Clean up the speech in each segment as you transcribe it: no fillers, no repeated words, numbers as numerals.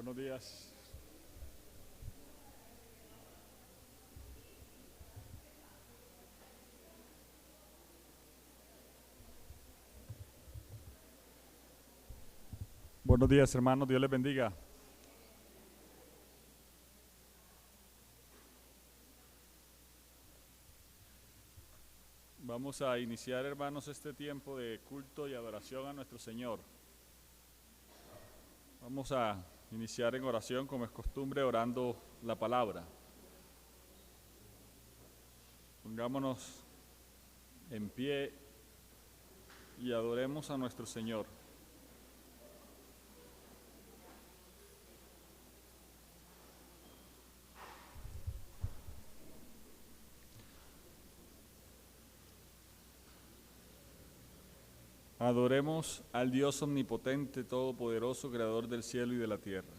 Buenos días. Buenos días, hermanos. Dios les bendiga. Vamos a iniciar, hermanos, este tiempo de culto y adoración a nuestro Señor. Vamos a iniciar en oración, como es costumbre, orando la palabra. Pongámonos en pie y adoremos a nuestro Señor. Adoremos al Dios omnipotente, todopoderoso, creador del cielo y de la tierra.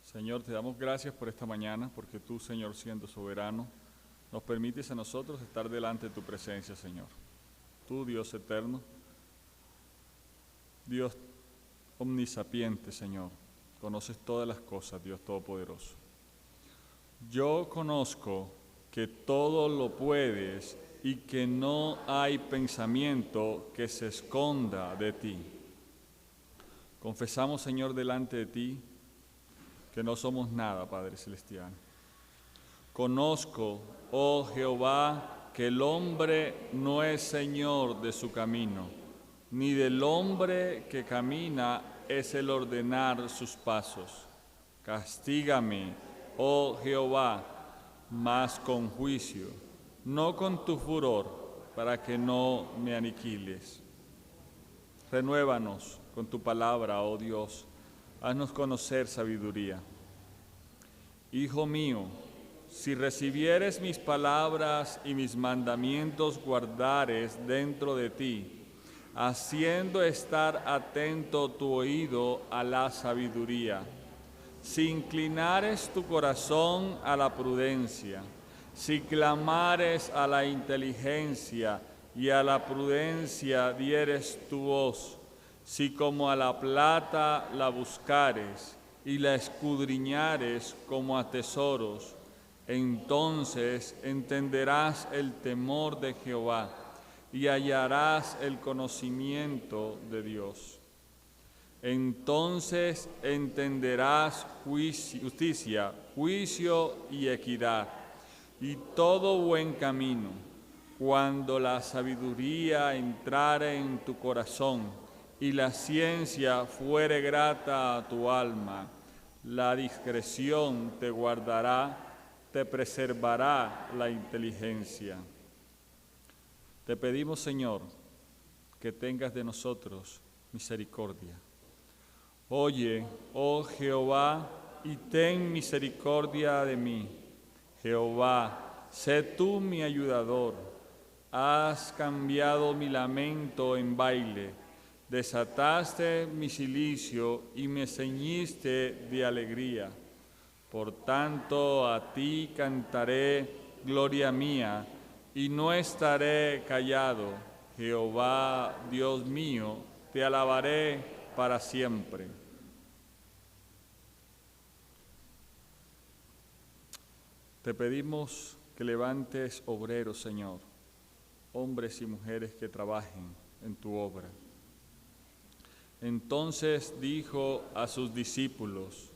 Señor, te damos gracias por esta mañana, porque tú, Señor, siendo soberano, nos permites a nosotros estar delante de tu presencia, Señor. Tú, Dios eterno, Dios omnisapiente, Señor, conoces todas las cosas, Dios todopoderoso. Yo conozco que todo lo puedes y que no hay pensamiento que se esconda de ti. Confesamos, Señor, delante de ti que no somos nada, Padre Celestial. Conozco, oh Jehová, que el hombre no es señor de su camino, ni del hombre que camina es el ordenar sus pasos. Castígame, oh Jehová, mas con juicio, no con tu furor, para que no me aniquiles. Renuévanos con tu palabra, oh Dios, haznos conocer sabiduría. Hijo mío, si recibieres mis palabras y mis mandamientos guardares dentro de ti, haciendo estar atento tu oído a la sabiduría, si inclinares tu corazón a la prudencia, si clamares a la inteligencia y a la prudencia dieres tu voz, si como a la plata la buscares y la escudriñares como a tesoros, entonces entenderás el temor de Jehová y hallarás el conocimiento de Dios. Entonces entenderás justicia, juicio y equidad, y todo buen camino, cuando la sabiduría entrare en tu corazón y la ciencia fuere grata a tu alma. La discreción te guardará, te preservará la inteligencia. Te pedimos, Señor, que tengas de nosotros misericordia. Oye, oh Jehová, y ten misericordia de mí. Jehová, sé tú mi ayudador. Has cambiado mi lamento en baile. Desataste mi cilicio y me ceñiste de alegría. Por tanto, a ti cantaré, gloria mía, y no estaré callado. Jehová, Dios mío, te alabaré para siempre. Te pedimos que levantes obreros, Señor, hombres y mujeres que trabajen en tu obra. Entonces dijo a sus discípulos: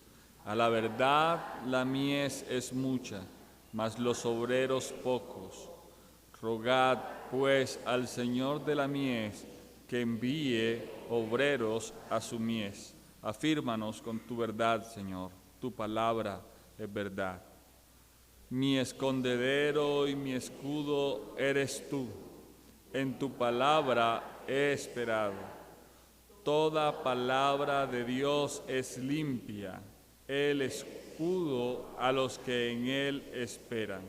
a la verdad la mies es mucha, mas los obreros pocos. Rogad pues al Señor de la mies que envíe obreros a su mies. Afírmanos con tu verdad, Señor, tu palabra es verdad. Mi escondedero y mi escudo eres tú, en tu palabra he esperado. Toda palabra de Dios es limpia, el escudo a los que en él esperan.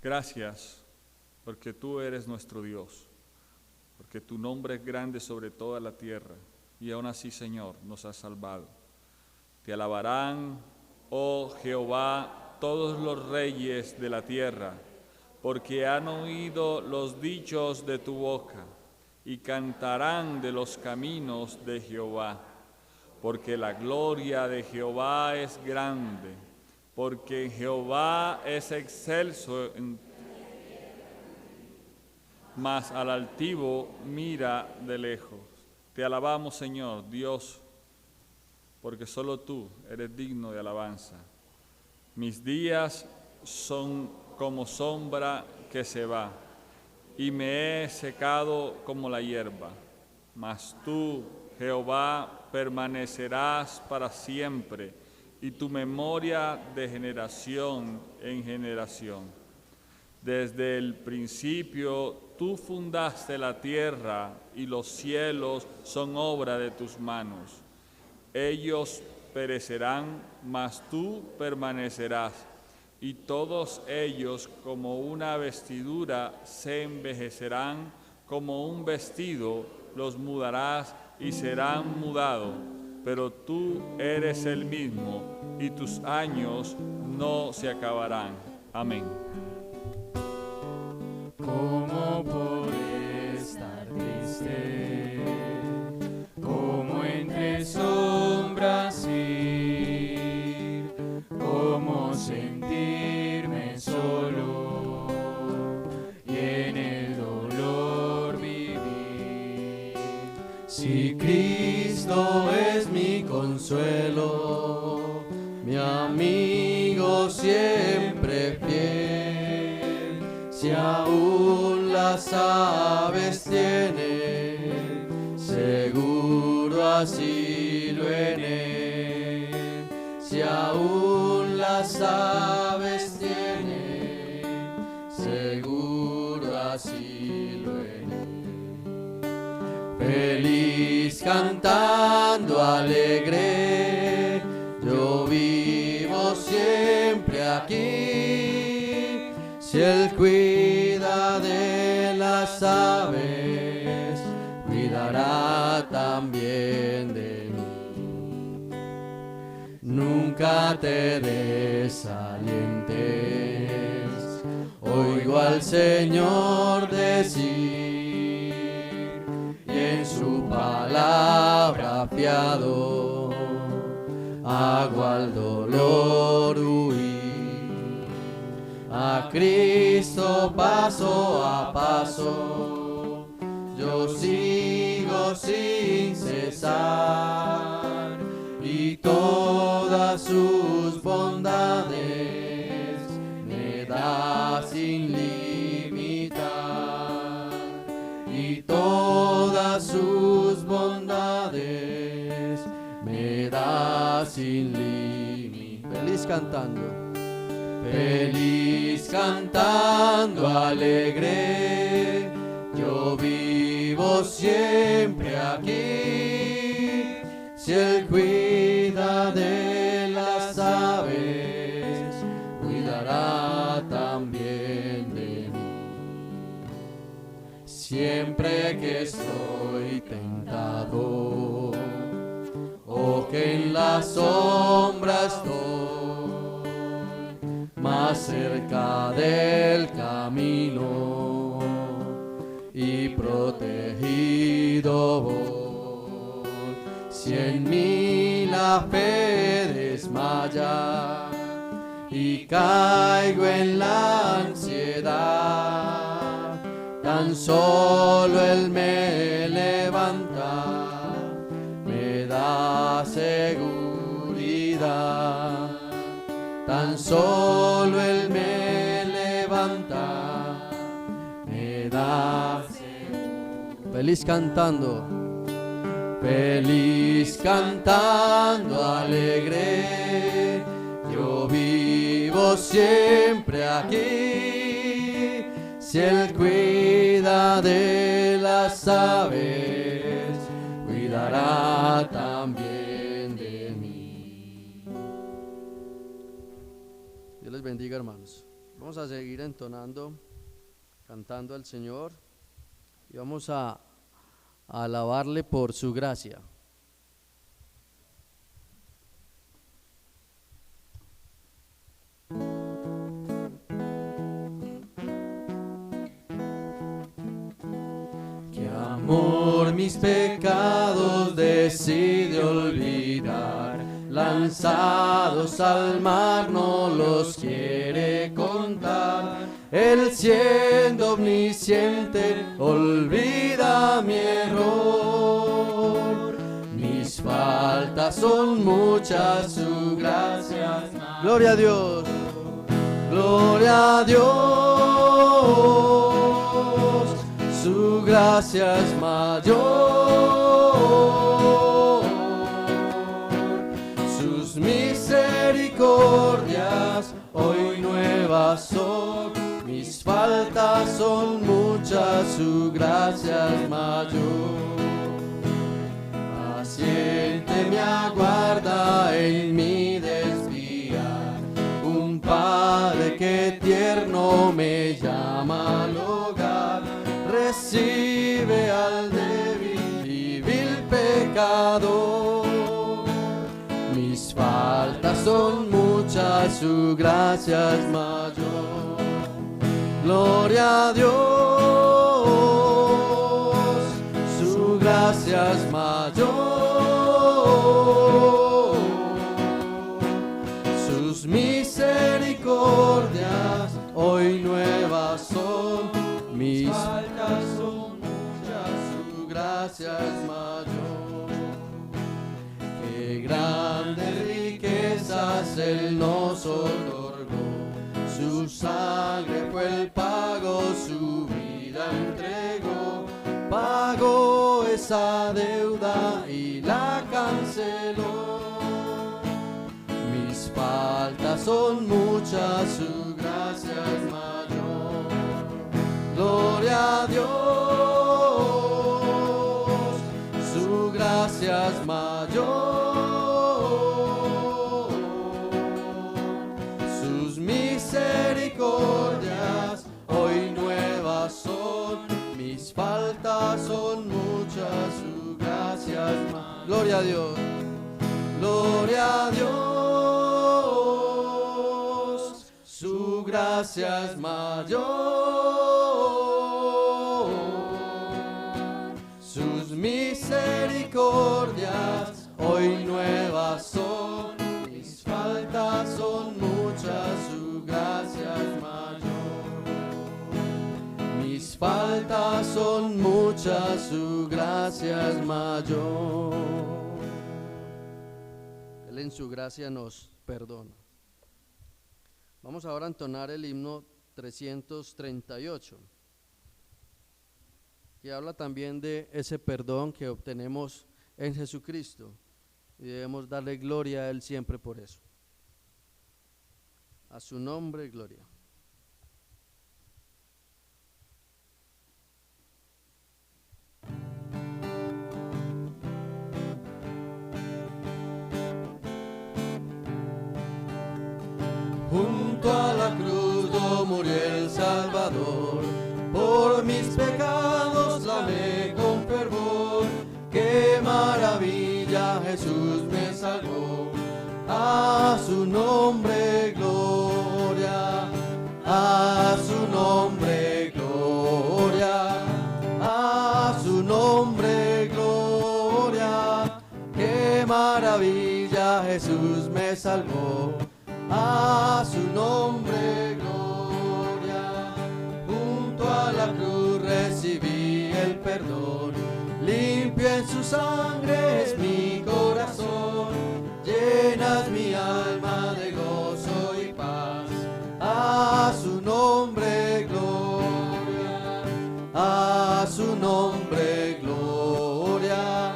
Gracias, porque tú eres nuestro Dios, porque tu nombre es grande sobre toda la tierra, y aún así, Señor, nos has salvado. Te alabarán, oh Jehová, todos los reyes de la tierra, porque han oído los dichos de tu boca. y cantarán de los caminos de Jehová, porque la gloria de Jehová es grande, porque Jehová es excelso, mas al altivo mira de lejos. Te alabamos, Señor, Dios, porque solo tú eres digno de alabanza. Mis días son como sombra que se va, y me he secado como la hierba. Mas tú, Jehová, permanecerás para siempre, y tu memoria de generación en generación. Desde el principio tú fundaste la tierra, y los cielos son obra de tus manos. Ellos perecerán, mas tú permanecerás, y todos ellos como una vestidura se envejecerán, como un vestido los mudarás y serán mudados, pero tú eres el mismo, y tus años no se acabarán. Amén. ¿Cómo podré estar triste? ¿Cómo entre sombras ir? ¿Cómo sentirme solo y en el dolor vivir? Si Cristo es mi consuelo, mi amigo siempre fiel, si aún las aves tienen seguro asilo en él, si aún las aves tienen seguro asilo en él. Feliz cantando alegre, yo vivo siempre aquí, si Él cuida de las aves, cuidará también de mí. Nunca te desalientes, oigo al Señor decir, y en su palabra fiado, hago al dolor huir. A Cristo paso a paso, yo sigo sin cesar, y todas sus bondades me da sin limitar, y todas sus bondades me da sin limitar. Feliz cantando. Feliz cantando alegre, yo vivo siempre aquí, si Él cuida de las aves, cuidará también de mí. Siempre que estoy tentado, o que en la sombra estoy, más cerca del camino y protegido voy. Si en mí la fe desmaya y caigo en la ansiedad, tan solo Él me levanta, me da seguridad. Tan solo Él me levanta, me da seguridad. Feliz cantando alegre, yo vivo siempre aquí, si Él cuida de las aves, cuidará también de mí. Dios les bendiga, hermanos. Vamos a seguir entonando, cantando al Señor, y vamos a alabarle por su gracia. Qué Por mis pecados decide olvidar, lanzados al mar no los quiere contar. Él siendo omnisciente olvida mi error. Mis faltas son muchas, su gracia es mayor. Gloria a Dios, gloria a Dios, su gracia es mayor. Sus misericordias hoy nuevas son. Mis faltas son muchas, su gracia es mayor. Paciente me aguarda en mi desviar, un Padre que tierno me llama al hogar. Recibe al débil y vil pecador. Mis faltas son muchas, su gracia es mayor. Gloria a Dios, su gracia es mayor. Sus misericordias hoy nuevas son. Mis faltas son muchas, su gracia es mayor. Qué grandes riquezas Él nos otorgó. Su sangre fue el pago, su vida entregó. Pagó esa deuda y la canceló. Mis faltas son muchas, su gracia es mayor. Gloria a Dios, su gracia es mayor. Sus misericordias hoy nuevas son. Mis faltas son muchas, su gracia es mayor. Gloria a Dios, gloria a Dios, su gracia es mayor. Sus misericordias hoy nuevas son. Mis faltas son muchas, su gracia es mayor. Mis faltas son muchas, su gracia es mayor. Él en su gracia nos perdona. Vamos ahora a entonar el himno 338, que habla también de ese perdón que obtenemos en Jesucristo y debemos darle gloria a Él siempre por eso. A su nombre, gloria. Junto a la cruz murió el Salvador, por mis pecados clamé con fervor. Qué maravilla, Jesús me salvó. A su nombre gloria, a su nombre gloria, a su nombre gloria. Qué maravilla, Jesús me salvó. A su nombre gloria. Junto a la cruz recibí el perdón, limpio en su sangre es mi corazón. Llenas mi alma de gozo y paz. A su nombre gloria, a su nombre gloria,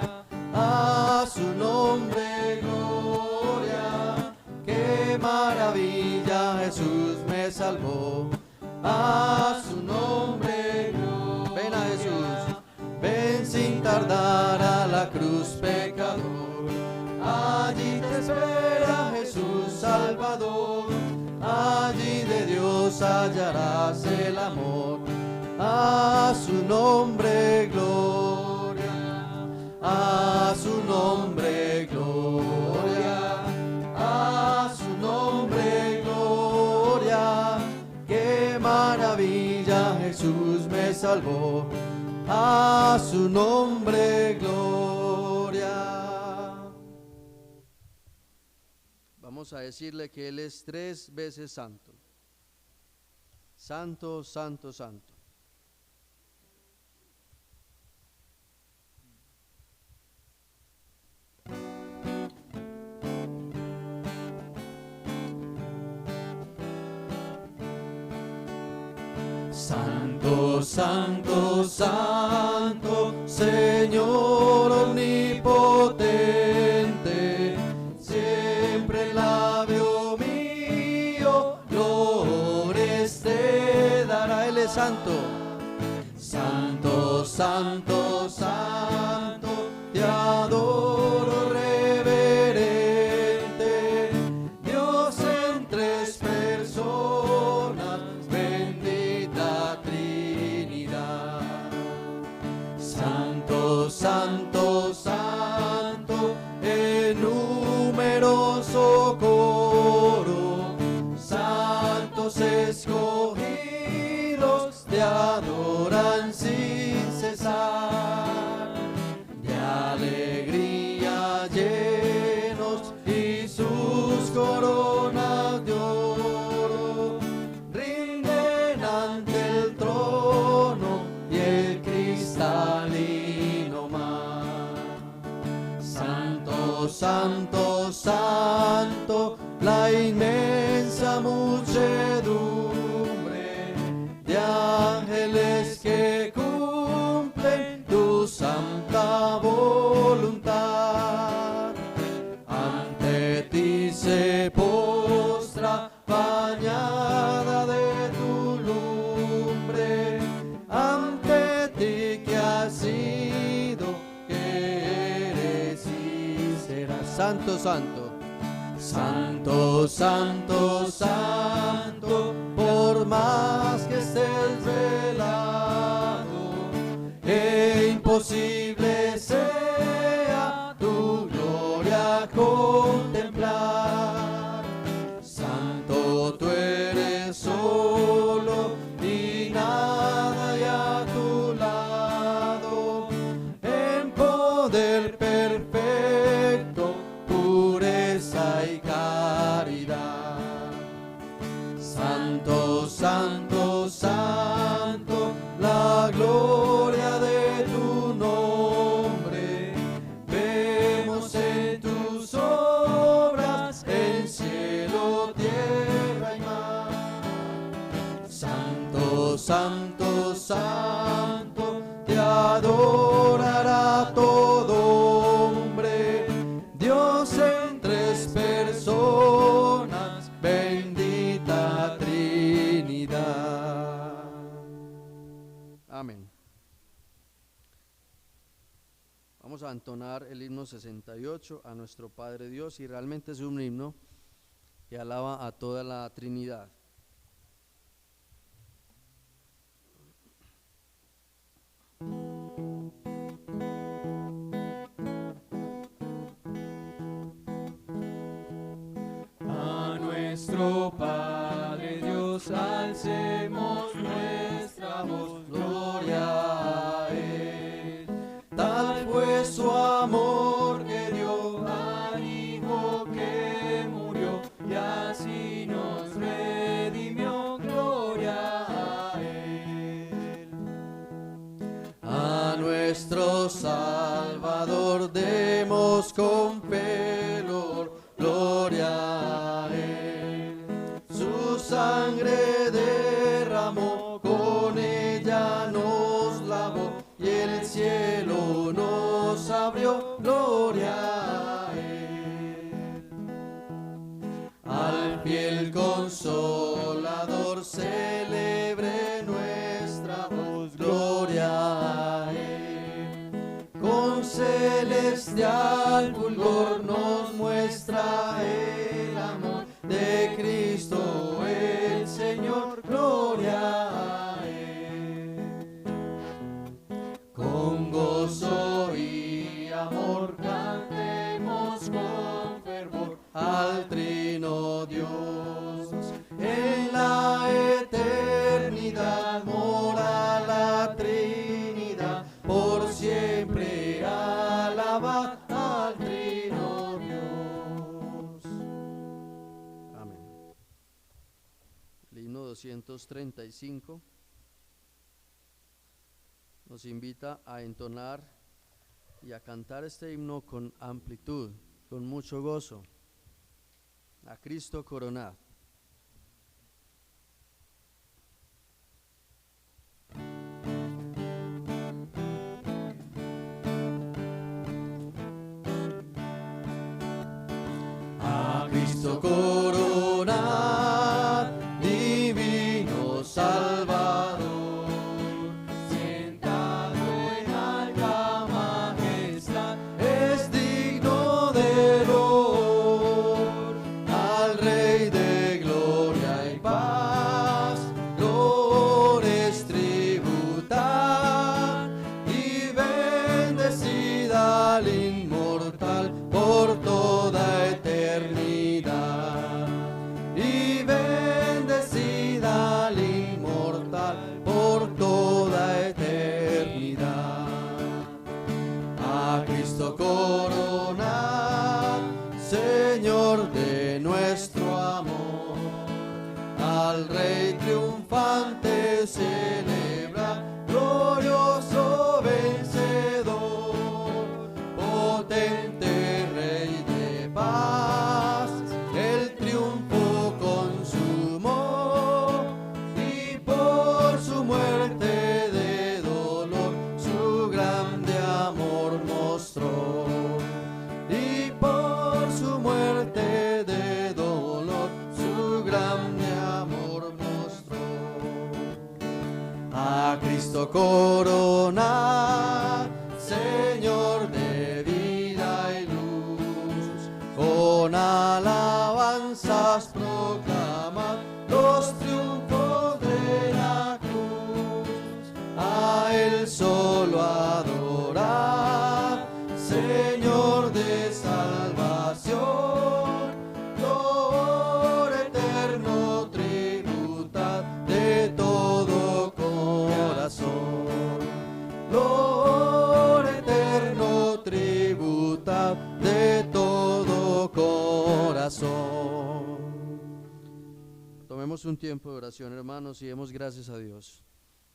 a su nombre gloria. Qué maravilla, Jesús me salvó. A su nombre gloria. Ven a Jesús, ven sin tardar a la cruz, pecador. Allí te espera Jesús Salvador. Allí de Dios hallarás el amor. A su nombre gloria, a su nombre gloria, a su nombre gloria. Qué maravilla, Jesús me salvó. a su nombre gloria. Vamos a decirle que Él es 3 veces santo. Santo, santo, santo. Santo, santo, santo, Señor omnipotente, siempre el labio mío glorias te dará. Él es santo. Santo, santo, santo, te adoro reverente, Dios en 3 personas, bendita Trinidad. Santo, santo, santo, en numeroso coro, santos escogidos te adoran sin cesar, de alegría llenos y sus coronas de oro rinden ante el trono y el cristalino mar. Santo, santo, santo, la inmensa muchedumbre de ángeles que cumplen tu santa voluntad. Ante ti se postra bañada de tu lumbre, ante ti que has sido, que eres y serás. Santo, santo. Santo, santo, santo, por más que estés velado, e imposible sea tu gloria contemplar. Santo, tú eres solo y nada hay a tu lado, en poder perfecto, pureza y caridad. Santo, santo, santo, la gloria de tu nombre vemos en tus obras, en cielo, tierra y mar. Santo, santo, santo, te adorará todo hombre, Dios en 3 personas, bendita Trinidad. Amén. Vamos a entonar el himno 68 a nuestro Padre Dios, y realmente es un himno que alaba a toda la Trinidad. Nuestro Padre Dios, alcemos nuestra voz, gloria a Él. Tal fue su amor que dio Al Hijo que murió y así nos redimió, gloria a Él. a nuestro Salvador demos con pelor, gloria a Él. Su sangre derramó, con ella nos lavó y el cielo nos abrió, gloria a Él. Al fiel consolador celebre nuestra voz, gloria a Él. Con celestial fulgor nos muestra el amor de Cristo el Señor, gloria a Él. Con gozo y amor cantemos con fervor al Trino Dios. En la eternidad mora la Trinidad, 235 nos invita a entonar y a cantar este himno con amplitud, con mucho gozo. A Cristo coronad. A Cristo coronad, divino Salvador, sentado en alta majestad, es digno de honor. Al Rey de gloria y paz, flores tributad, y bendecida al inmortal por toda eternidad. Y bendecida al inmortal por toda eternidad. A Cristo coronad, Señor de nuestro amor, al Rey triunfante celebra, glorioso vencedor, potente Rey de paz, el triunfo consumó, y por su muerte de dolor su grande amor mostró. Y por su muerte de dolor su grande amor mostró. A Cristo coronad, Señor de vida y luz, con alabanzas proclamad los triunfos de la cruz. A Él solo adorad, Señor de salvación, Lord eterno tributad de todo corazón. Lord eterno tributad de todo corazón. Tomemos un tiempo de oración, hermanos, y demos gracias a Dios.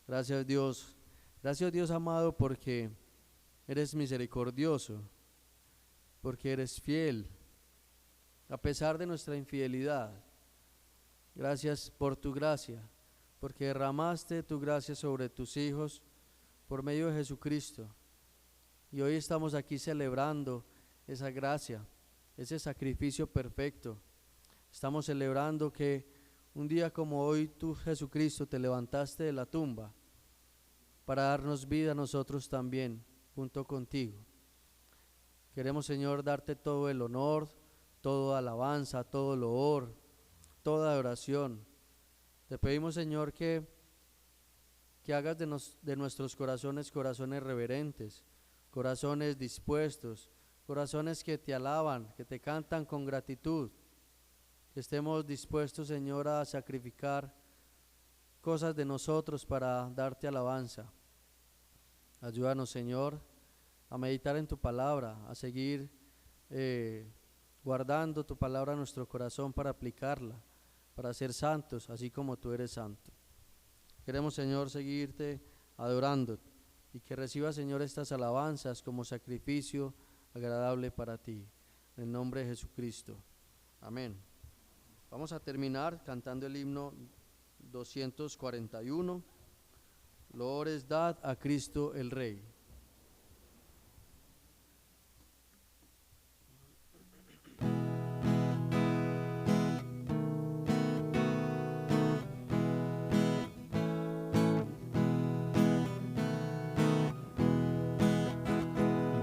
Gracias Dios, gracias Dios amado, porque eres misericordioso, porque eres fiel, a pesar de nuestra infidelidad. Gracias por tu gracia, porque derramaste tu gracia sobre tus hijos por medio de Jesucristo. Y hoy estamos aquí celebrando esa gracia, ese sacrificio perfecto. Estamos celebrando que un día como hoy tú, Jesucristo, te levantaste de la tumba para darnos vida a nosotros también, junto contigo. Queremos, Señor, darte todo el honor, toda alabanza, todo loor, toda adoración. Te pedimos, Señor, que hagas de nuestros corazones corazones reverentes, corazones dispuestos, corazones que te alaban, que te cantan con gratitud. Que estemos dispuestos, Señor, a sacrificar cosas de nosotros para darte alabanza. Ayúdanos, Señor, a meditar en tu palabra, a seguir guardando tu palabra en nuestro corazón para aplicarla, para ser santos, así como tú eres santo. Queremos, Señor, seguirte adorando y que recibas, Señor, estas alabanzas como sacrificio agradable para ti. En el nombre de Jesucristo. Amén. Vamos a terminar cantando el himno 241. Loores dad a Cristo el Rey.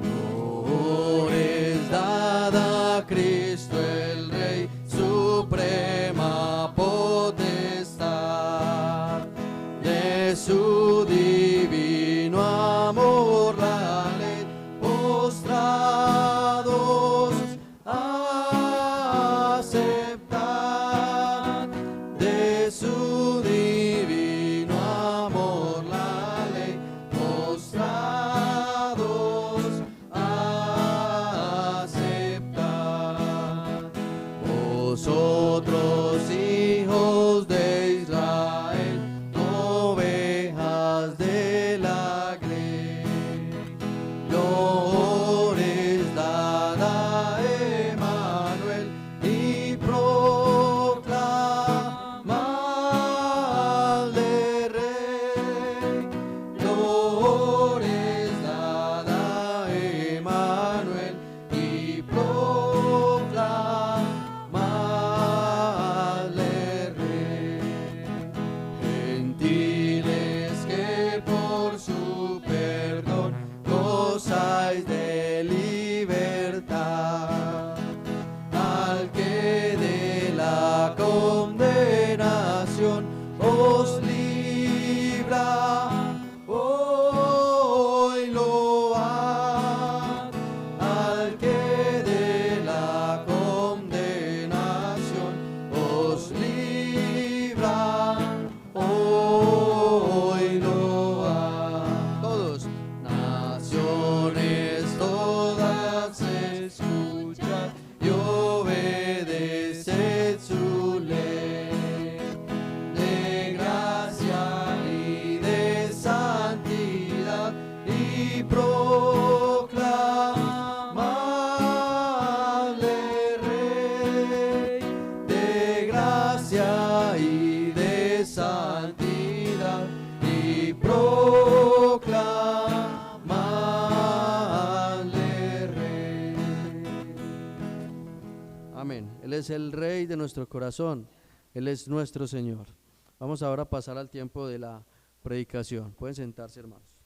Loores dad a Cristo el Rey, suprema potestad, de su divino amor gozáis de libertad, al que de la condenación os libra, hoy load al que de la condenación os libra, hoy load. Todos. Naciones todas escuchad y obedeced su ley, de gracia y de santidad, y proclamadle Rey, de gracia y de santidad, y proclamadle Rey. Amén. Él es el Rey de nuestro corazón. Él es nuestro Señor. Vamos ahora a pasar al tiempo de la predicación. Pueden sentarse, hermanos.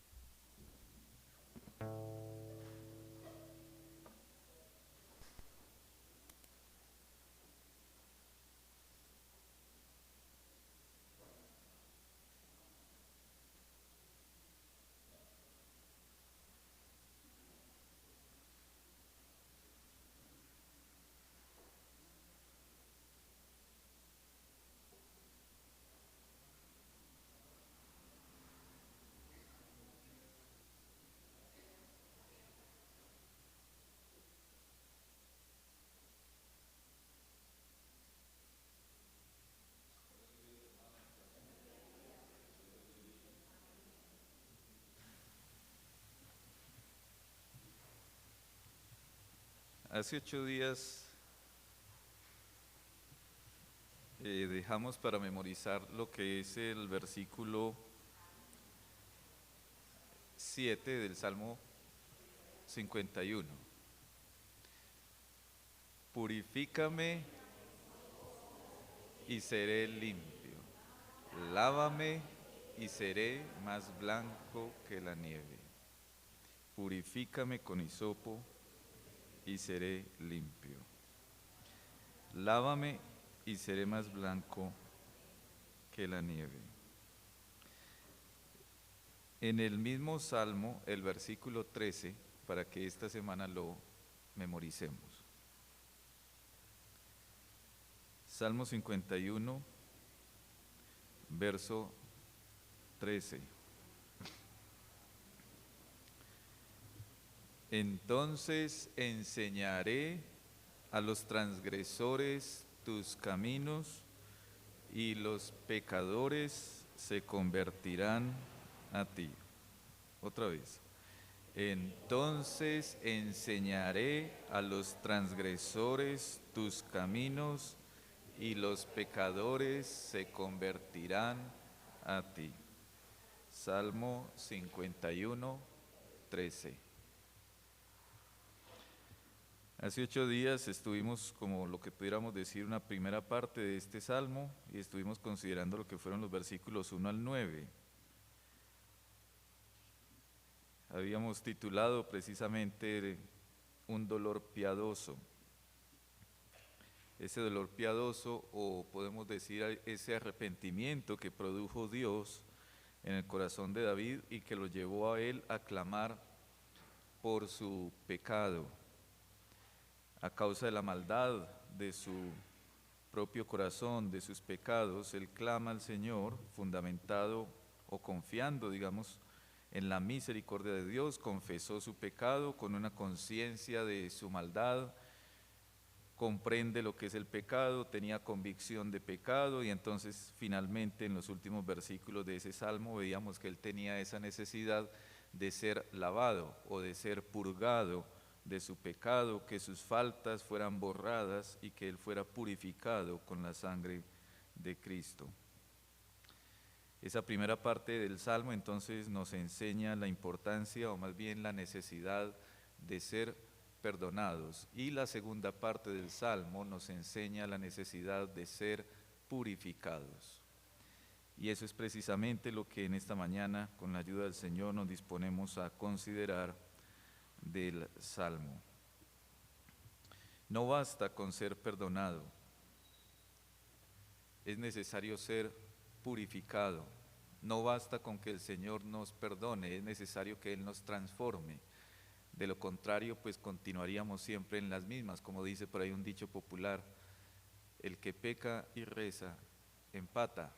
Hace 8 días dejamos para memorizar lo que es el versículo 7 del Salmo 51. Purifícame y seré limpio, lávame y seré más blanco que la nieve. Purifícame con hisopo y seré limpio. Lávame y seré más blanco que la nieve. En el mismo Salmo, el versículo 13, para que esta semana lo memoricemos. Salmo 51, verso 13. Entonces enseñaré a los transgresores tus caminos, y los pecadores se convertirán a ti. Otra vez. Entonces enseñaré a los transgresores tus caminos, y los pecadores se convertirán a ti. Salmo 51, 13. Hace 8 días estuvimos, como lo que pudiéramos decir, una primera parte de este salmo, y estuvimos considerando lo que fueron los versículos 1 al 9. Habíamos titulado precisamente un dolor piadoso. Ese dolor piadoso, o podemos decir ese arrepentimiento que produjo Dios en el corazón de David y que lo llevó a él a clamar por su pecado. A causa de la maldad de su propio corazón, de sus pecados, él clama al Señor, fundamentado o confiando, digamos, en la misericordia de Dios. Confesó su pecado con una conciencia de su maldad, comprende lo que es el pecado, tenía convicción de pecado, y entonces finalmente en los últimos versículos de ese salmo veíamos que él tenía esa necesidad de ser lavado o de ser purgado de su pecado, que sus faltas fueran borradas y que él fuera purificado con la sangre de Cristo. Esa primera parte del Salmo entonces nos enseña la importancia, o más bien la necesidad de ser perdonados, y la segunda parte del Salmo nos enseña la necesidad de ser purificados. Y eso es precisamente lo que en esta mañana, con la ayuda del Señor, nos disponemos a considerar del Salmo. No basta con ser perdonado, es necesario ser purificado. No basta con que el Señor nos perdone, es necesario que Él nos transforme. De lo contrario, pues continuaríamos siempre en las mismas, como dice por ahí un dicho popular: el que peca y reza, empata.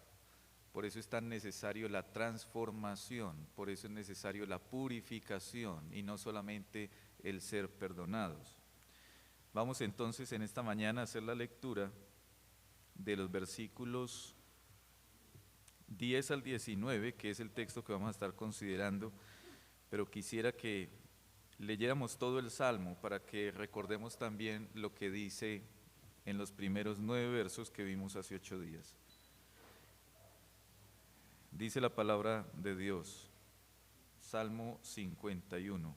Por eso es tan necesario la transformación, por eso es necesario la purificación y no solamente el ser perdonados. Vamos entonces en esta mañana a hacer la lectura de los versículos 10 al 19, que es el texto que vamos a estar considerando, pero quisiera que leyéramos todo el Salmo para que recordemos también lo que dice en los primeros 9 versos que vimos hace 8 días. Dice la palabra de Dios, Salmo 51.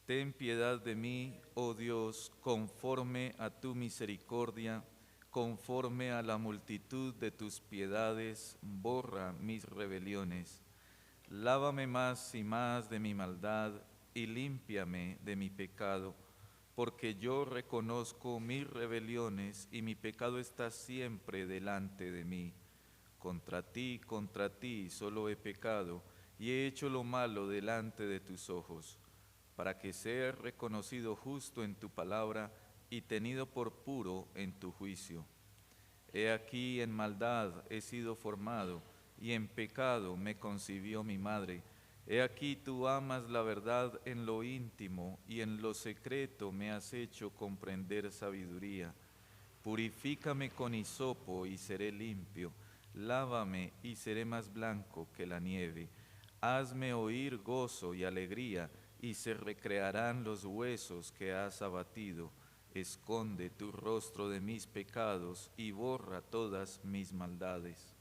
Ten piedad de mí, oh Dios, conforme a tu misericordia, conforme a la multitud de tus piedades, borra mis rebeliones. Lávame más y más de mi maldad y límpiame de mi pecado, porque yo reconozco mis rebeliones y mi pecado está siempre delante de mí. Contra ti solo he pecado y he hecho lo malo delante de tus ojos, para que sea reconocido justo en tu palabra y tenido por puro en tu juicio. He aquí en maldad he sido formado, y en pecado me concibió mi madre. He aquí tú amas la verdad en lo íntimo, y en lo secreto me has hecho comprender sabiduría. Purifícame con hisopo y seré limpio, lávame y seré más blanco que la nieve. Hazme oír gozo y alegría, y se recrearán los huesos que has abatido. Esconde tu rostro de mis pecados y borra todas mis maldades.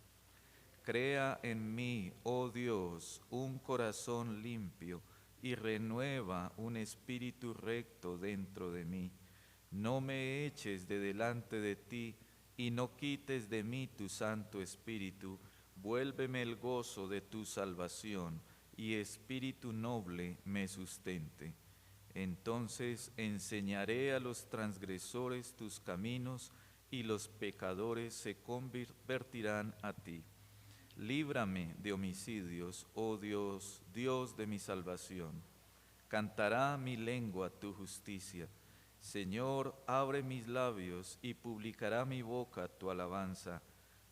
Crea en mí, oh Dios, un corazón limpio y renueva un espíritu recto dentro de mí. No me eches de delante de ti y no quites de mí tu Santo Espíritu. Vuélveme el gozo de tu salvación y espíritu noble me sustente. Entonces enseñaré a los transgresores tus caminos y los pecadores se convertirán a ti. Líbrame de homicidios, oh Dios, Dios de mi salvación. Cantará mi lengua tu justicia. Señor, abre mis labios y publicará mi boca tu alabanza,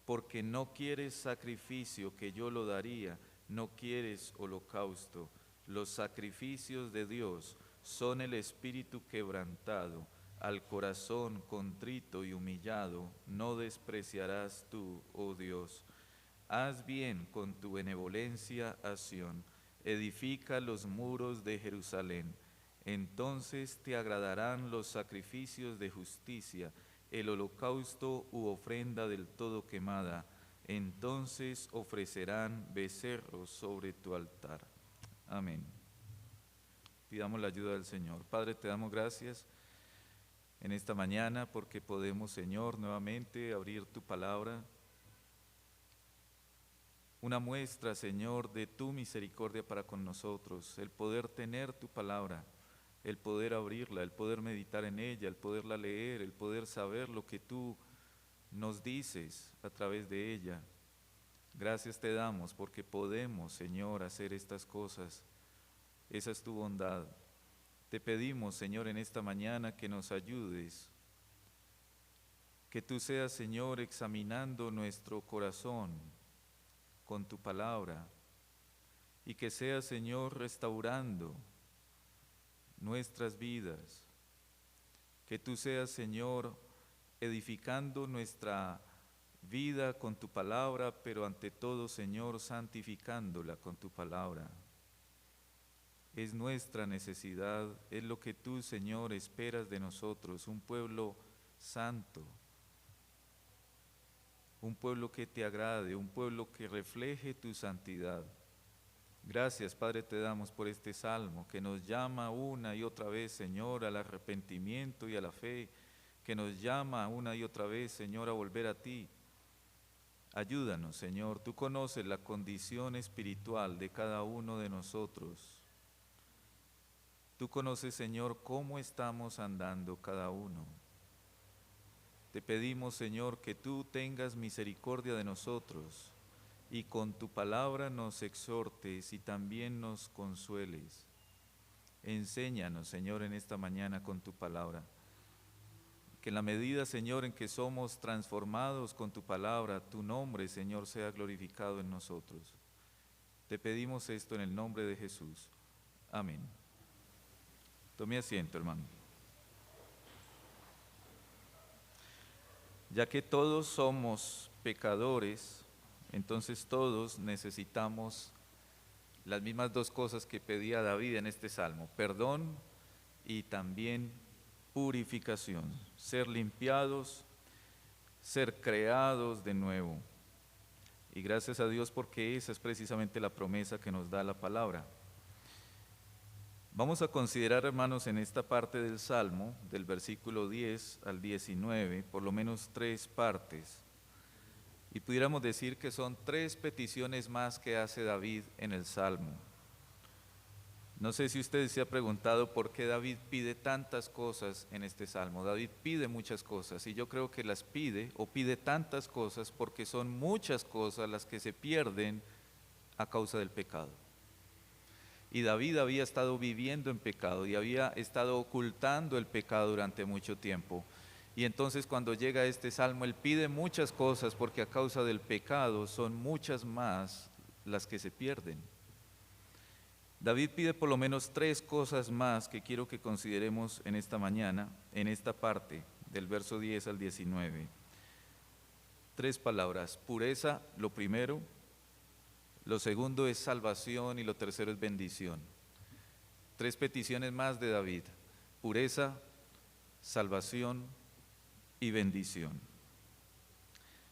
porque no quieres sacrificio que yo lo daría, no quieres holocausto. Los sacrificios de Dios son el espíritu quebrantado, al corazón contrito y humillado no despreciarás tú, oh Dios. Haz bien con tu benevolencia a Sión, edifica los muros de Jerusalén. Entonces te agradarán los sacrificios de justicia, el holocausto u ofrenda del todo quemada. Entonces ofrecerán becerros sobre tu altar. Amén. Pidamos la ayuda del Señor. Padre, te damos gracias en esta mañana porque podemos, Señor, nuevamente abrir tu palabra. Una muestra, Señor, de tu misericordia para con nosotros, el poder tener tu palabra, el poder abrirla, el poder meditar en ella, el poderla leer, el poder saber lo que tú nos dices a través de ella. Gracias te damos porque podemos, Señor, hacer estas cosas. Esa es tu bondad. Te pedimos, Señor, en esta mañana que nos ayudes, que tú seas, Señor, examinando nuestro corazón con tu palabra y que seas, Señor, restaurando nuestras vidas, que tú seas, Señor, edificando nuestra vida con tu palabra, pero ante todo, Señor, santificándola con tu palabra. Es nuestra necesidad, es lo que tú, Señor, esperas de nosotros, un pueblo santo, un pueblo que te agrade, un pueblo que refleje tu santidad. Gracias, Padre, te damos por este salmo que nos llama una y otra vez, Señor, al arrepentimiento y a la fe, que nos llama una y otra vez, Señor, a volver a ti. Ayúdanos, Señor, tú conoces la condición espiritual de cada uno de nosotros. Tú conoces, Señor, cómo estamos andando cada uno. Te pedimos, Señor, que tú tengas misericordia de nosotros y con tu palabra nos exhortes y también nos consueles. Enséñanos, Señor, en esta mañana con tu palabra. Que en la medida, Señor, en que somos transformados con tu palabra, tu nombre, Señor, sea glorificado en nosotros. Te pedimos esto en el nombre de Jesús. Amén. Tome asiento, hermano. Ya que todos somos pecadores, entonces todos necesitamos las mismas dos cosas que pedía David en este salmo: perdón y también purificación, ser limpiados, ser creados de nuevo. Y gracias a Dios, porque esa es precisamente la promesa que nos da la palabra. Vamos a considerar, hermanos, en esta parte del Salmo, del versículo 10 al 19, por lo menos 3 partes. Y pudiéramos decir que son 3 peticiones más que hace David en el Salmo. No sé si usted se ha preguntado por qué David pide tantas cosas en este Salmo. David pide muchas cosas y yo creo que las pide o pide tantas cosas porque son muchas cosas las que se pierden a causa del pecado. Y David había estado viviendo en pecado y había estado ocultando el pecado durante mucho tiempo. Y entonces cuando llega este salmo, él pide muchas cosas porque a causa del pecado son muchas más las que se pierden. David pide por lo menos 3 cosas más que quiero que consideremos en esta mañana, en esta parte del verso 10 al 19. 3 palabras: pureza, lo primero; lo segundo es salvación y lo tercero es bendición. 3 peticiones más de David: pureza, salvación y bendición.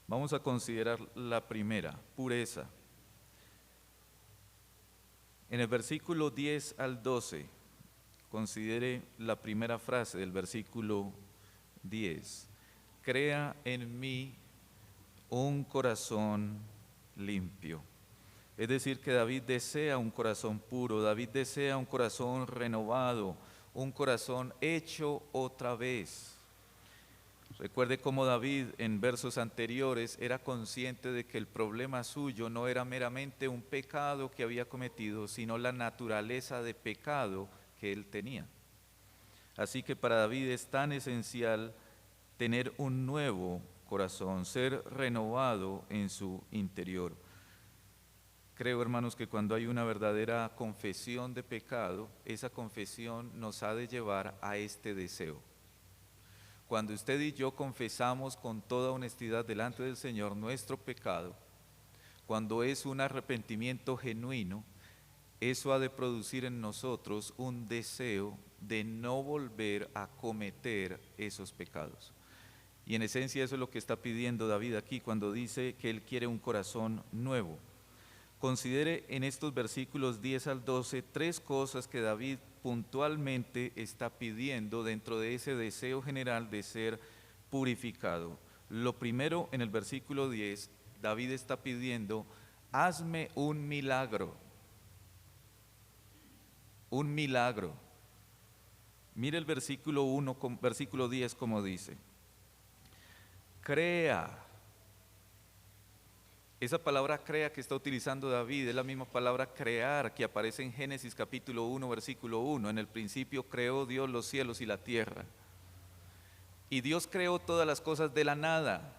Vamos a considerar la primera, pureza. En el versículo 10 al 12, considere la primera frase del versículo 10. Crea en mí un corazón limpio. Es decir, que David desea un corazón puro, David desea un corazón renovado, un corazón hecho otra vez. Recuerde cómo David en versos anteriores era consciente de que el problema suyo no era meramente un pecado que había cometido, sino la naturaleza de pecado que él tenía. Así que para David es tan esencial tener un nuevo corazón, ser renovado en su interior. Creo, hermanos, que cuando hay una verdadera confesión de pecado, esa confesión nos ha de llevar a este deseo. Cuando usted y yo confesamos con toda honestidad delante del Señor nuestro pecado, cuando es un arrepentimiento genuino, eso ha de producir en nosotros un deseo de no volver a cometer esos pecados. Y en esencia eso es lo que está pidiendo David aquí cuando dice que él quiere un corazón nuevo. Considere en estos versículos 10 al 12 3 cosas que David puntualmente está pidiendo dentro de ese deseo general de ser purificado. Lo primero, en el versículo 10, David está pidiendo: hazme un milagro. Un milagro. Mire el versículo 1, versículo 10 como dice: crea. Esa palabra crea que está utilizando David es la misma palabra crear que aparece en Génesis capítulo 1, versículo 1. En el principio creó Dios los cielos y la tierra. Y Dios creó todas las cosas de la nada.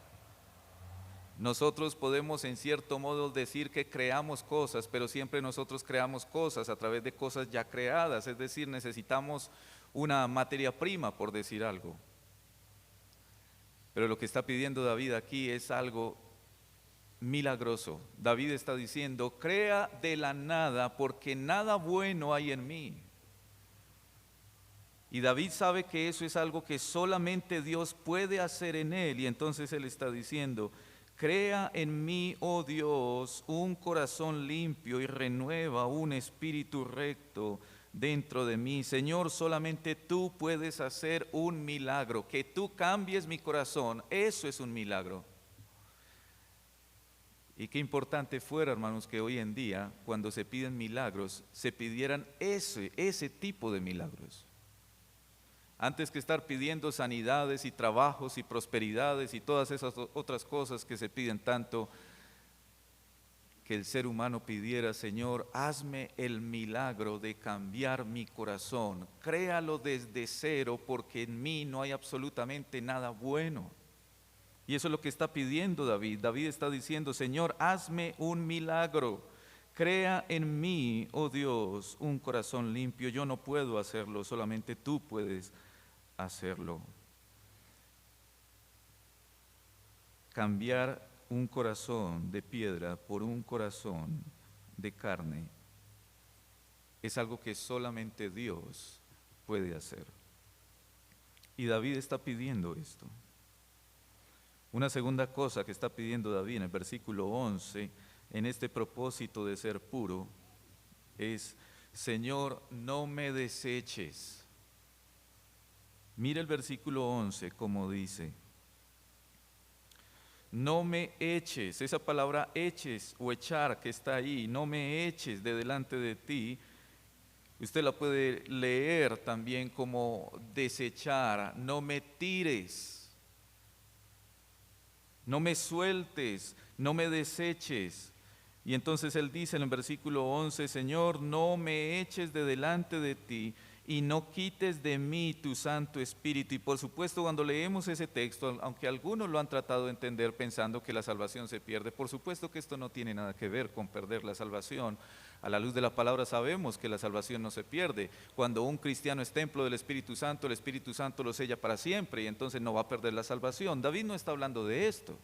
Nosotros podemos en cierto modo decir que creamos cosas, pero siempre nosotros creamos cosas a través de cosas ya creadas. Es decir, necesitamos una materia prima, por decir algo. Pero lo que está pidiendo David aquí es algo milagroso. David está diciendo: crea de la nada, porque nada bueno hay en mí. Y David sabe que eso es algo que solamente Dios puede hacer en él, y entonces él está diciendo: crea en mí, oh Dios, un corazón limpio y renueva un espíritu recto dentro de mí. Señor, solamente tú puedes hacer un milagro. Que tú cambies mi corazón, eso es un milagro. Y qué importante fuera, hermanos, que hoy en día, cuando se piden milagros, se pidieran ese tipo de milagros. Antes que estar pidiendo sanidades y trabajos y prosperidades y todas esas otras cosas que se piden tanto, que el ser humano pidiera: Señor, hazme el milagro de cambiar mi corazón, créalo desde cero, porque en mí no hay absolutamente nada bueno. Y eso es lo que está pidiendo David. David está diciendo: Señor, hazme un milagro, crea en mí, oh Dios, un corazón limpio. Yo no puedo hacerlo, solamente tú puedes hacerlo. Cambiar un corazón de piedra por un corazón de carne es algo que solamente Dios puede hacer. Y David está pidiendo esto. Una segunda cosa que está pidiendo David en el versículo 11, en este propósito de ser puro, es: Señor, no me deseches. Mira el versículo 11 como dice: no me eches. Esa palabra eches o echar que está ahí, no me eches de delante de ti, usted la puede leer también como desechar. No me tires, no me sueltes, no me deseches. Y entonces él dice en el versículo 11: Señor, no me eches de delante de ti y no quites de mí tu Santo Espíritu. Y por supuesto, cuando leemos ese texto, aunque algunos lo han tratado de entender pensando que la salvación se pierde, por supuesto que esto no tiene nada que ver con perder la salvación. A la luz de la palabra sabemos que la salvación no se pierde. Cuando un cristiano es templo del Espíritu Santo, el Espíritu Santo lo sella para siempre y entonces no va a perder la salvación. David no está hablando de esto.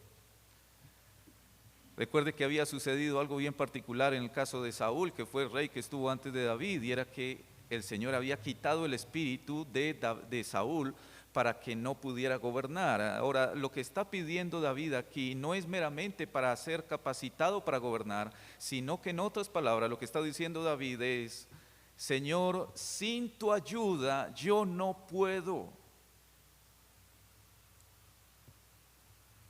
Recuerde que había sucedido algo bien particular en el caso de Saúl, que fue el rey que estuvo antes de David, y era que el Señor había quitado el espíritu de Saúl para que no pudiera gobernar. Ahora, lo que está pidiendo David aquí no es meramente para ser capacitado para gobernar, sino que en otras palabras lo que está diciendo David es: Señor, sin tu ayuda yo no puedo.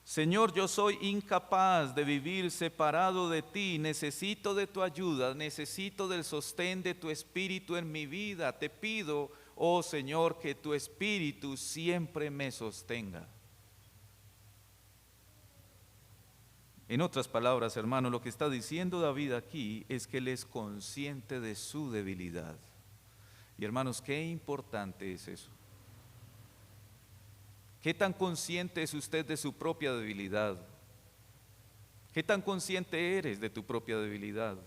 Señor, yo soy incapaz de vivir separado de ti, necesito de tu ayuda, necesito del sostén de tu espíritu en mi vida. Te pido, oh Señor, que tu espíritu siempre me sostenga. En otras palabras, hermano, lo que está diciendo David aquí es que él es consciente de su debilidad. Y hermanos, qué importante es eso. ¿Qué tan consciente es usted de su propia debilidad? ¿Qué tan consciente eres de tu propia debilidad?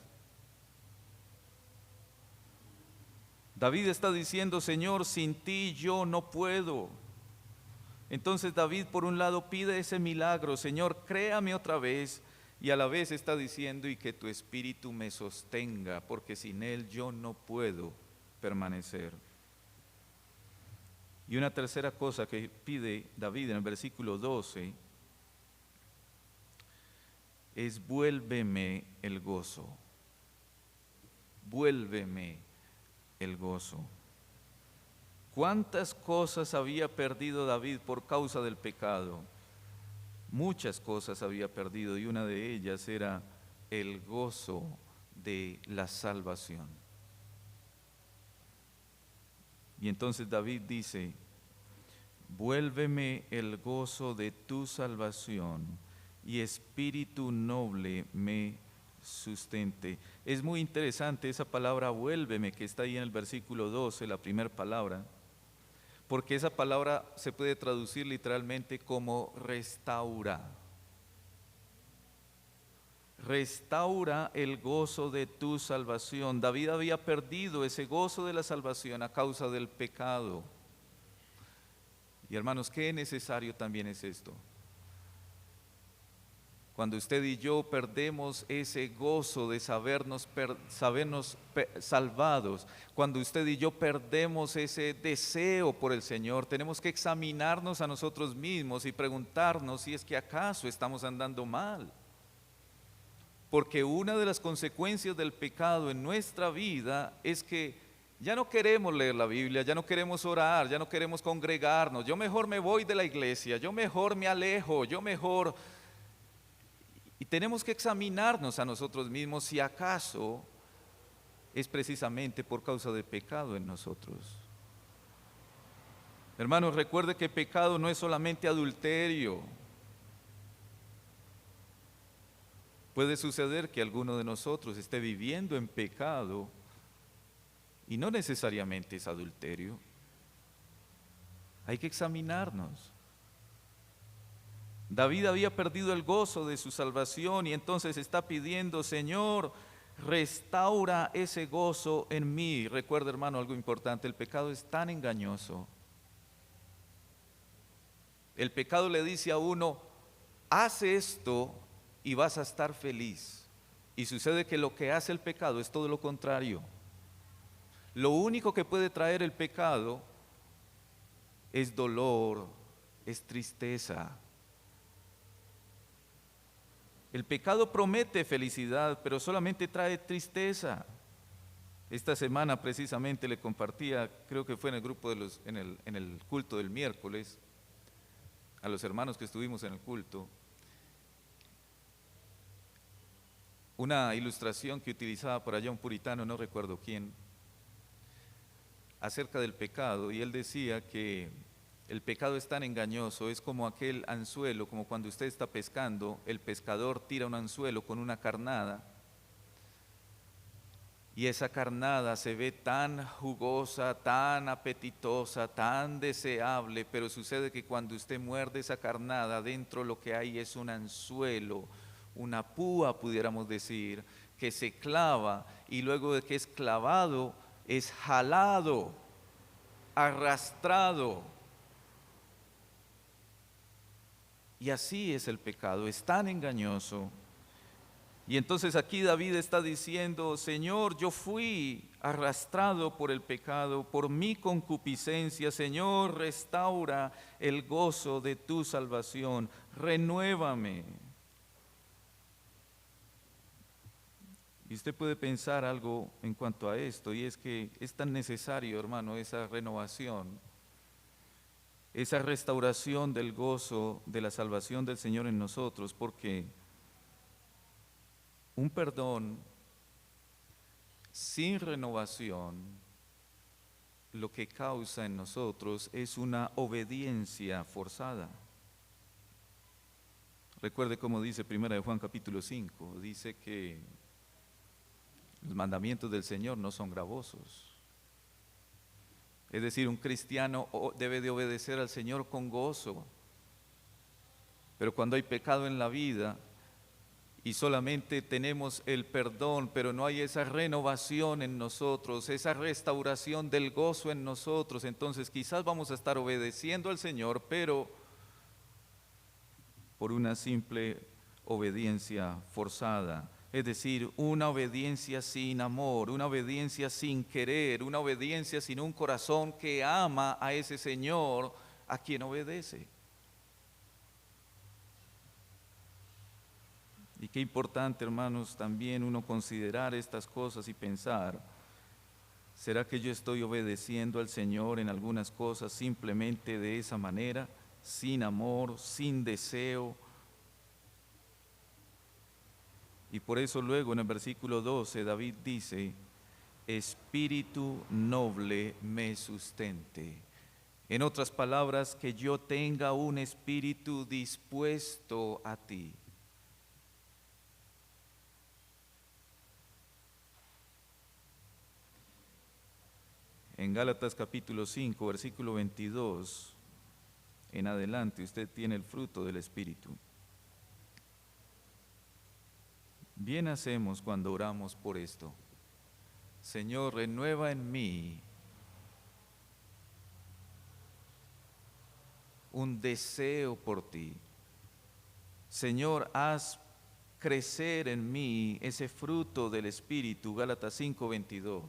David está diciendo: Señor, sin ti yo no puedo. Entonces David, por un lado, pide ese milagro: Señor, créame otra vez, y a la vez está diciendo: y que tu espíritu me sostenga, porque sin él yo no puedo permanecer. Y una tercera cosa que pide David en el versículo 12 es: vuélveme el gozo. Vuélveme el gozo. ¿Cuántas cosas había perdido David por causa del pecado? Muchas cosas había perdido, y una de ellas era el gozo de la salvación. Y entonces David dice: vuélveme el gozo de tu salvación y espíritu noble me sustente. Es muy interesante esa palabra vuélveme que está ahí en el versículo 12, la primera palabra, porque esa palabra se puede traducir literalmente como restaura. Restaura el gozo de tu salvación. David había perdido ese gozo de la salvación a causa del pecado. Y hermanos, qué necesario también es esto. Cuando usted y yo perdemos ese gozo de sabernos salvados, cuando usted y yo perdemos ese deseo por el Señor, tenemos que examinarnos a nosotros mismos y preguntarnos si es que acaso estamos andando mal. Porque una de las consecuencias del pecado en nuestra vida es que ya no queremos leer la Biblia, ya no queremos orar, ya no queremos congregarnos. Yo mejor me voy de la iglesia, yo mejor me alejo, yo mejor... Y tenemos que examinarnos a nosotros mismos si acaso es precisamente por causa del pecado en nosotros. Hermanos, recuerde que pecado no es solamente adulterio. Puede suceder que alguno de nosotros esté viviendo en pecado y no necesariamente es adulterio. Hay que examinarnos. David había perdido el gozo de su salvación y entonces está pidiendo: Señor, restaura ese gozo en mí. Recuerda, hermano, algo importante: el pecado es tan engañoso. El pecado le dice a uno: haz esto y vas a estar feliz. Y sucede que lo que hace el pecado es todo lo contrario. Lo único que puede traer el pecado es dolor, es tristeza. El pecado promete felicidad, pero solamente trae tristeza. Esta semana precisamente le compartía, creo que fue en el grupo en el culto del miércoles, a los hermanos que estuvimos en el culto, una ilustración que utilizaba por allá un puritano, no recuerdo quién, acerca del pecado, y él decía que el pecado es tan engañoso, es como aquel anzuelo, como cuando usted está pescando, el pescador tira un anzuelo con una carnada, y esa carnada se ve tan jugosa, tan apetitosa, tan deseable, pero sucede que cuando usted muerde esa carnada, dentro lo que hay es un anzuelo, una púa, pudiéramos decir, que se clava, y luego de que es clavado, es jalado, arrastrado. Y así es el pecado, es tan engañoso. Y entonces aquí David está diciendo: Señor, yo fui arrastrado por el pecado, por mi concupiscencia. Señor, restaura el gozo de tu salvación, renuévame. Y usted puede pensar algo en cuanto a esto, y es que es tan necesario, hermano, esa renovación, esa restauración del gozo de la salvación del Señor en nosotros, porque un perdón sin renovación lo que causa en nosotros es una obediencia forzada. Recuerde cómo dice 1 Juan capítulo 5, dice que los mandamientos del Señor no son gravosos. Es decir, un cristiano debe de obedecer al Señor con gozo. Pero cuando hay pecado en la vida y solamente tenemos el perdón, pero no hay esa renovación en nosotros, esa restauración del gozo en nosotros, entonces quizás vamos a estar obedeciendo al Señor, pero por una simple obediencia forzada. Es decir, una obediencia sin amor, una obediencia sin querer, una obediencia sin un corazón que ama a ese Señor a quien obedece. Y qué importante, hermanos, también uno considerar estas cosas y pensar: ¿será que yo estoy obedeciendo al Señor en algunas cosas simplemente de esa manera, sin amor, sin deseo? Y por eso luego en el versículo 12 David dice: espíritu noble me sustente. En otras palabras, que yo tenga un espíritu dispuesto a ti. En Gálatas capítulo 5, versículo 22 en adelante, usted tiene el fruto del Espíritu. Bien hacemos cuando oramos por esto: Señor, renueva en mí un deseo por ti. Señor, haz crecer en mí ese fruto del Espíritu. Gálatas 5, 22.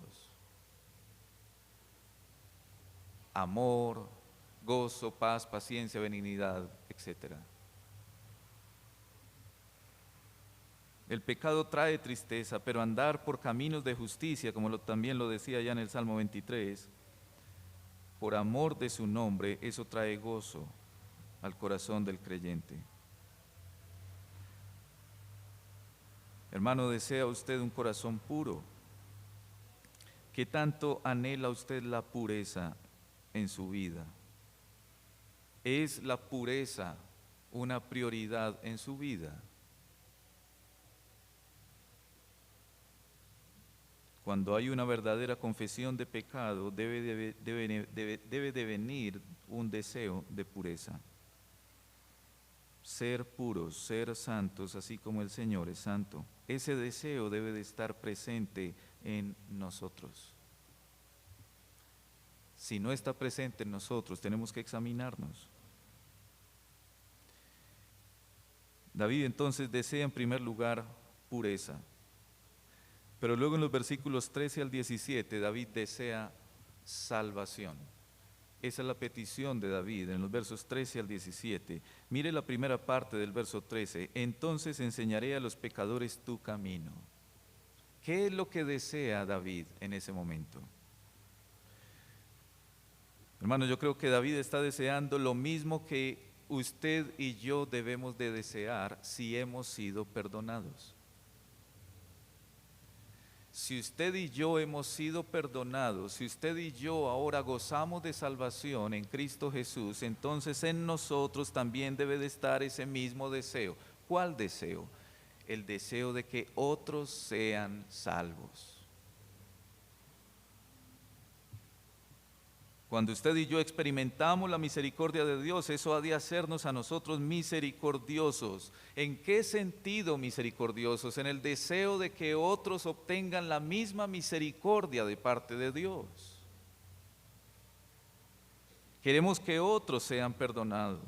Amor, gozo, paz, paciencia, benignidad, etc. El pecado trae tristeza, pero andar por caminos de justicia, como también lo decía ya en el Salmo 23, por amor de su nombre, eso trae gozo al corazón del creyente. Hermano, ¿desea usted un corazón puro? ¿Qué tanto anhela usted la pureza en su vida? ¿Es la pureza una prioridad en su vida? Cuando hay una verdadera confesión de pecado, debe de venir un deseo de pureza. Ser puros, ser santos, así como el Señor es santo. Ese deseo debe de estar presente en nosotros. Si no está presente en nosotros, tenemos que examinarnos. David entonces desea en primer lugar pureza. Pero luego en los versículos 13 al 17, David desea salvación. Esa es la petición de David en los versos 13 al 17. Mire la primera parte del verso 13. Entonces enseñaré a los pecadores tu camino. ¿Qué es lo que desea David en ese momento? Hermano, yo creo que David está deseando lo mismo que usted y yo debemos de desear si hemos sido perdonados. Si usted y yo hemos sido perdonados, si usted y yo ahora gozamos de salvación en Cristo Jesús, entonces en nosotros también debe de estar ese mismo deseo. ¿Cuál deseo? El deseo de que otros sean salvos. Cuando usted y yo experimentamos la misericordia de Dios, eso ha de hacernos a nosotros misericordiosos. ¿En qué sentido misericordiosos? En el deseo de que otros obtengan la misma misericordia de parte de Dios. Queremos que otros sean perdonados.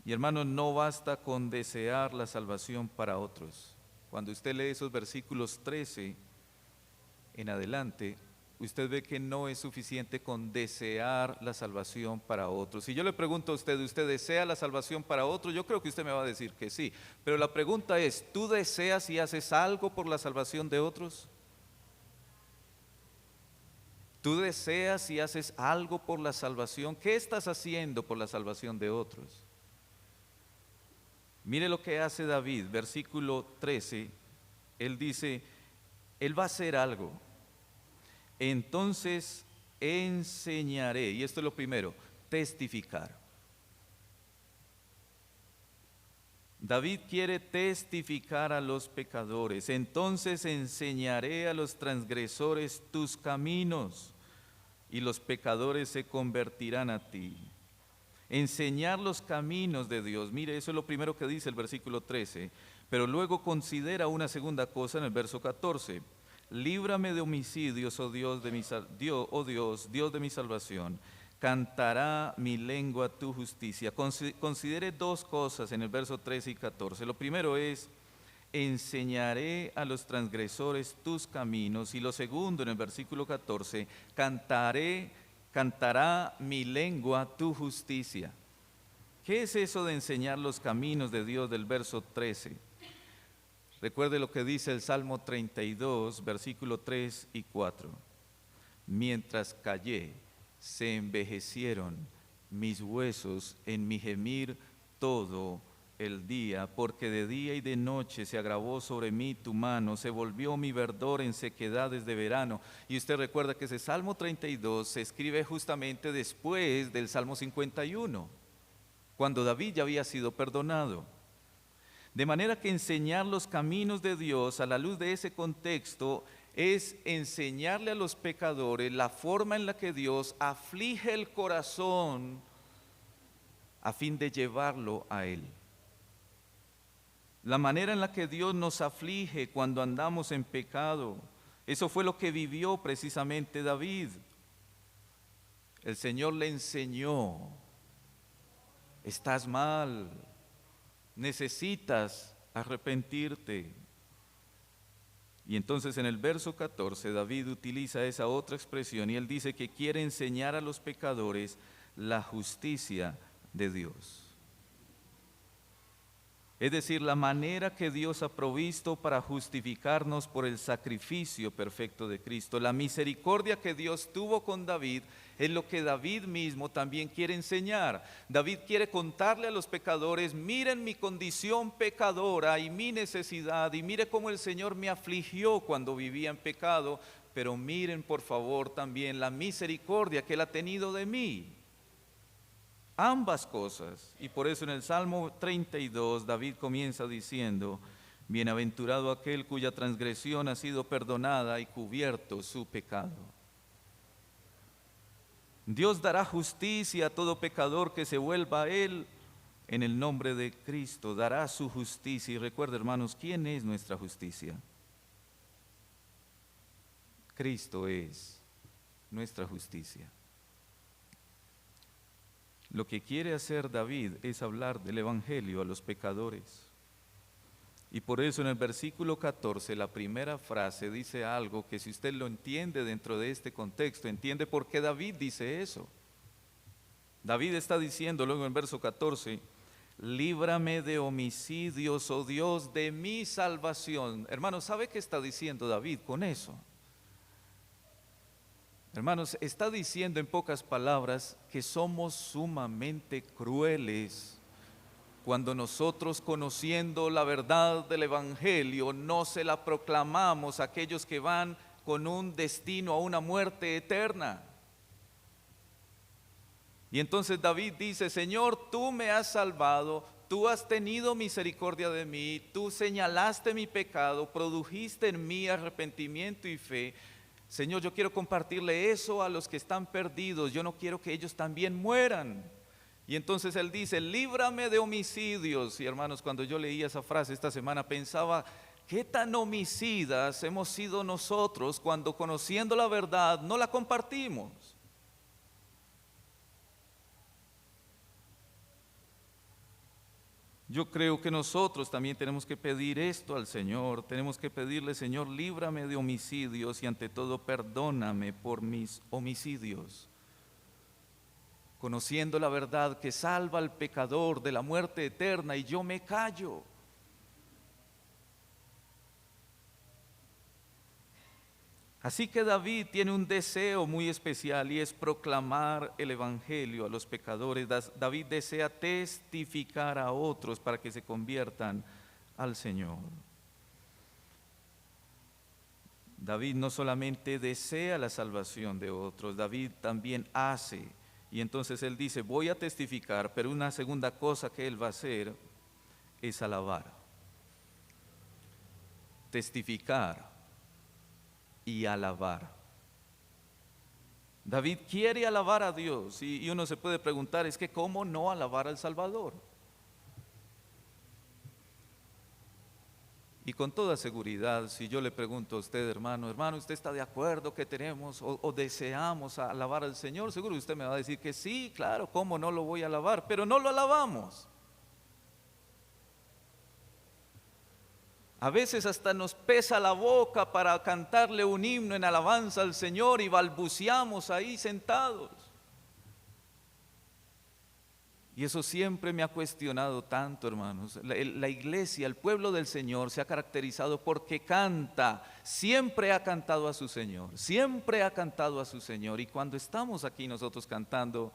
Y hermanos, no basta con desear la salvación para otros. Cuando usted lee esos versículos 13 en adelante, usted ve que no es suficiente con desear la salvación para otros. Si yo le pregunto a usted, ¿usted desea la salvación para otros? Yo creo que usted me va a decir que sí. Pero la pregunta es, ¿tú deseas y haces algo por la salvación de otros? ¿Tú deseas y haces algo por la salvación? ¿Qué estás haciendo por la salvación de otros? Mire lo que hace David, versículo 13. Él dice, él va a hacer algo. Entonces enseñaré, y esto es lo primero, testificar. David quiere testificar a los pecadores. Entonces enseñaré a los transgresores tus caminos, y los pecadores se convertirán a ti. Enseñar los caminos de Dios. Mire, eso es lo primero que dice el versículo 13. Pero luego considera una segunda cosa en el verso 14. Líbrame de homicidios, oh Dios, Dios de mi salvación. Cantará mi lengua tu justicia. Considere dos cosas en el verso 13 y 14. Lo primero es, enseñaré a los transgresores tus caminos. Y lo segundo, en el versículo 14, cantará mi lengua tu justicia. ¿Qué es eso de enseñar los caminos de Dios del verso 13? Recuerde lo que dice el Salmo 32, versículo 3 y 4. Mientras callé, se envejecieron mis huesos en mi gemir todo el día, porque de día y de noche se agravó sobre mí tu mano, se volvió mi verdor en sequedades de verano. Y usted recuerda que ese Salmo 32 se escribe justamente después del Salmo 51, cuando David ya había sido perdonado. De manera que enseñar los caminos de Dios a la luz de ese contexto es enseñarle a los pecadores la forma en la que Dios aflige el corazón a fin de llevarlo a Él. La manera en la que Dios nos aflige cuando andamos en pecado, eso fue lo que vivió precisamente David. El Señor le enseñó, estás mal, necesitas arrepentirte. Y entonces en el verso 14 David utiliza esa otra expresión y él dice que quiere enseñar a los pecadores la justicia de Dios. Es decir, la manera que Dios ha provisto para justificarnos por el sacrificio perfecto de Cristo. La misericordia que Dios tuvo con David es lo que David mismo también quiere enseñar. David quiere contarle a los pecadores: miren mi condición pecadora y mi necesidad, y mire cómo el Señor me afligió cuando vivía en pecado, pero miren por favor también la misericordia que Él ha tenido de mí. Ambas cosas. Y por eso en el Salmo 32 David comienza diciendo: bienaventurado aquel cuya transgresión ha sido perdonada y cubierto su pecado. Dios dará justicia a todo pecador que se vuelva a Él en el nombre de Cristo. Dará su justicia. Y recuerda, hermanos, ¿quién es nuestra justicia? Cristo es nuestra justicia. Lo que quiere hacer David es hablar del Evangelio a los pecadores. Y por eso en el versículo 14, la primera frase dice algo que, si usted lo entiende dentro de este contexto, entiende por qué David dice eso. David está diciendo luego en verso 14: líbrame de homicidios, oh Dios, de mi salvación. Hermanos, ¿sabe qué está diciendo David con eso? Hermanos, está diciendo en pocas palabras que somos sumamente crueles cuando nosotros, conociendo la verdad del Evangelio, no se la proclamamos a aquellos que van con un destino a una muerte eterna. Y entonces David dice: Señor, tú me has salvado, tú has tenido misericordia de mí, tú señalaste mi pecado, produjiste en mí arrepentimiento y fe. Señor, yo quiero compartirle eso a los que están perdidos, yo no quiero que ellos también mueran. Y entonces él dice: líbrame de homicidios. Y hermanos, cuando yo leía esa frase esta semana pensaba: ¿qué tan homicidas hemos sido nosotros cuando, conociendo la verdad, no la compartimos? Yo creo que nosotros también tenemos que pedir esto al Señor. Tenemos que pedirle: Señor, líbrame de homicidios y ante todo perdóname por mis homicidios. Conociendo la verdad que salva al pecador de la muerte eterna, y yo me callo. Así que David tiene un deseo muy especial, y es proclamar el Evangelio a los pecadores. David desea testificar a otros para que se conviertan al Señor. David no solamente desea la salvación de otros, David también hace. Y entonces él dice: voy a testificar, pero una segunda cosa que él va a hacer es alabar. Testificar y alabar. David quiere alabar a Dios, y uno se puede preguntar: es que ¿cómo no alabar al Salvador? Y con toda seguridad, si yo le pregunto a usted, hermano, ¿usted está de acuerdo que tenemos o deseamos alabar al Señor? Seguro usted me va a decir que sí, claro, ¿cómo no lo voy a alabar? Pero no lo alabamos. A veces hasta nos pesa la boca para cantarle un himno en alabanza al Señor y balbuceamos ahí sentados. Y eso siempre me ha cuestionado tanto, hermanos. La iglesia, el pueblo del Señor se ha caracterizado porque canta, siempre ha cantado a su Señor, siempre ha cantado a su Señor. Y cuando estamos aquí nosotros cantando,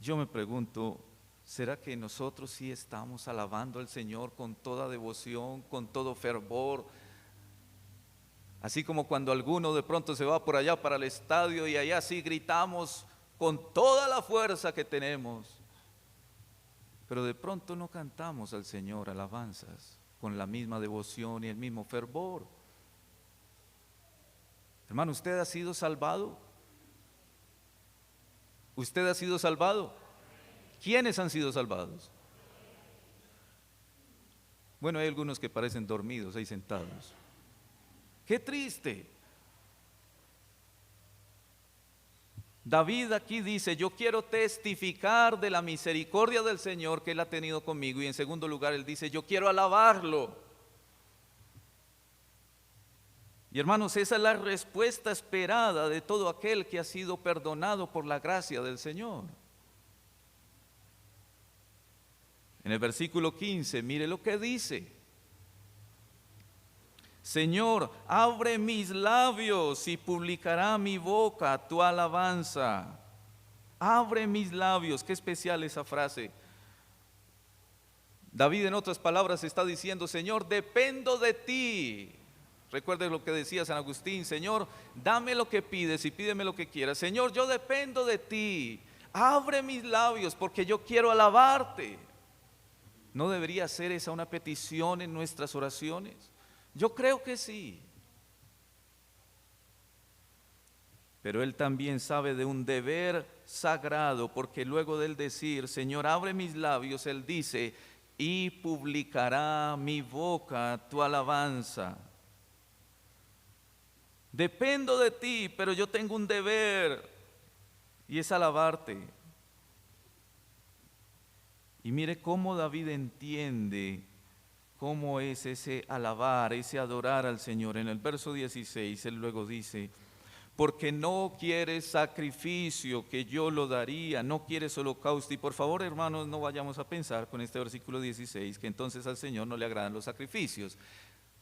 yo me pregunto: ¿será que nosotros sí estamos alabando al Señor con toda devoción, con todo fervor? Así como cuando alguno de pronto se va por allá para el estadio y allá sí gritamos con toda la fuerza que tenemos, pero de pronto no cantamos al Señor alabanzas con la misma devoción y el mismo fervor. Hermano, ¿usted ha sido salvado? ¿Usted ha sido salvado? ¿Quiénes han sido salvados? Bueno, hay algunos que parecen dormidos ahí sentados. ¡Qué triste! David aquí dice: yo quiero testificar de la misericordia del Señor que Él ha tenido conmigo. Y en segundo lugar, él dice: yo quiero alabarlo. Y hermanos, esa es la respuesta esperada de todo aquel que ha sido perdonado por la gracia del Señor. En el versículo 15, mire lo que dice. Señor, abre mis labios y publicará mi boca tu alabanza. Abre mis labios. Qué especial esa frase. David, en otras palabras, está diciendo: Señor, dependo de ti. Recuerde lo que decía San Agustín: Señor, dame lo que pides y pídeme lo que quieras. Señor, yo dependo de ti. Abre mis labios porque yo quiero alabarte. ¿No debería ser esa una petición en nuestras oraciones? Yo creo que sí. Pero él también sabe de un deber sagrado, porque luego de él decir: Señor, abre mis labios, él dice: y publicará mi boca tu alabanza. Dependo de ti, pero yo tengo un deber, y es alabarte. Y mire cómo David entiende cómo es ese alabar, ese adorar al Señor. En el verso 16, él luego dice: porque no quieres sacrificio que yo lo daría, no quieres holocausto. Y por favor, hermanos, no vayamos a pensar con este versículo 16 que entonces al Señor no le agradan los sacrificios.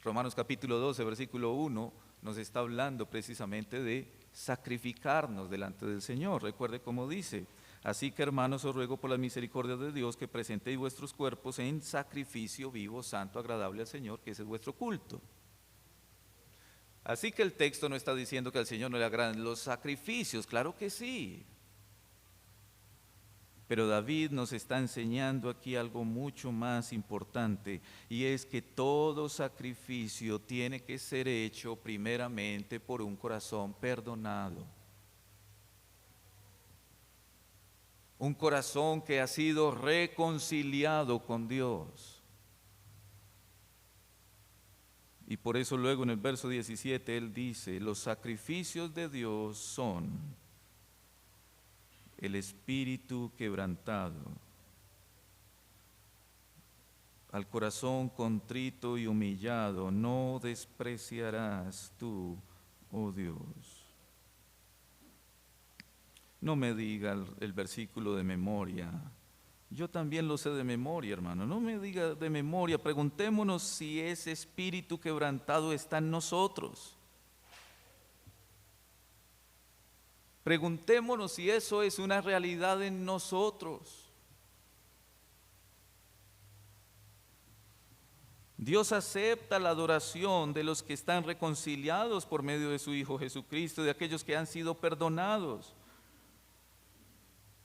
Romanos capítulo 12, versículo 1 nos está hablando precisamente de sacrificarnos delante del Señor. Recuerde cómo dice: así que, hermanos, os ruego por la misericordia de Dios que presentéis vuestros cuerpos en sacrificio vivo, santo, agradable al Señor, que ese es vuestro culto. Así que el texto no está diciendo que al Señor no le agradan los sacrificios, claro que sí. Pero David nos está enseñando aquí algo mucho más importante, y es que todo sacrificio tiene que ser hecho primeramente por un corazón perdonado. Un corazón que ha sido reconciliado con Dios. Y por eso luego en el verso 17 él dice: los sacrificios de Dios son el espíritu quebrantado, al corazón contrito y humillado no despreciarás tú, oh Dios. No me diga el versículo de memoria. Yo también lo sé de memoria, hermano. No me diga de memoria. Preguntémonos si ese espíritu quebrantado está en nosotros. Preguntémonos si eso es una realidad en nosotros. Dios acepta la adoración de los que están reconciliados por medio de su Hijo Jesucristo, de aquellos que han sido perdonados.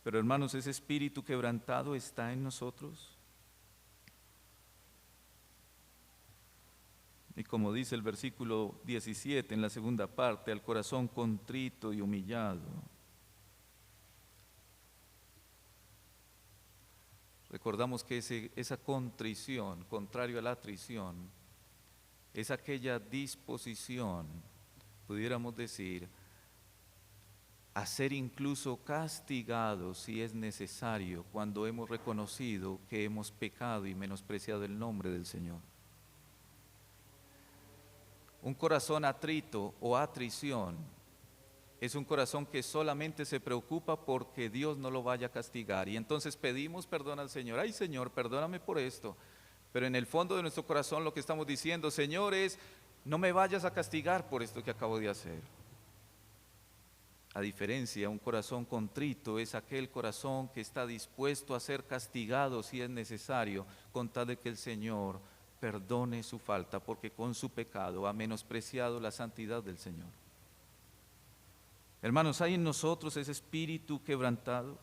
Pero, hermanos, ese espíritu quebrantado está en nosotros. Y como dice el versículo 17 en la segunda parte: al corazón contrito y humillado. Recordamos que esa contrición, contrario a la atrición, es aquella disposición, pudiéramos decir, a ser incluso castigados si es necesario, cuando hemos reconocido que hemos pecado y menospreciado el nombre del Señor. Un corazón atrito o atrición es un corazón que solamente se preocupa porque Dios no lo vaya a castigar, y entonces pedimos perdón al Señor: ay Señor, perdóname por esto. Pero en el fondo de nuestro corazón lo que estamos diciendo: Señor, es: no me vayas a castigar por esto que acabo de hacer. A diferencia, un corazón contrito es aquel corazón que está dispuesto a ser castigado si es necesario, con tal de que el Señor perdone su falta, porque con su pecado ha menospreciado la santidad del Señor. Hermanos, ¿hay en nosotros ese espíritu quebrantado?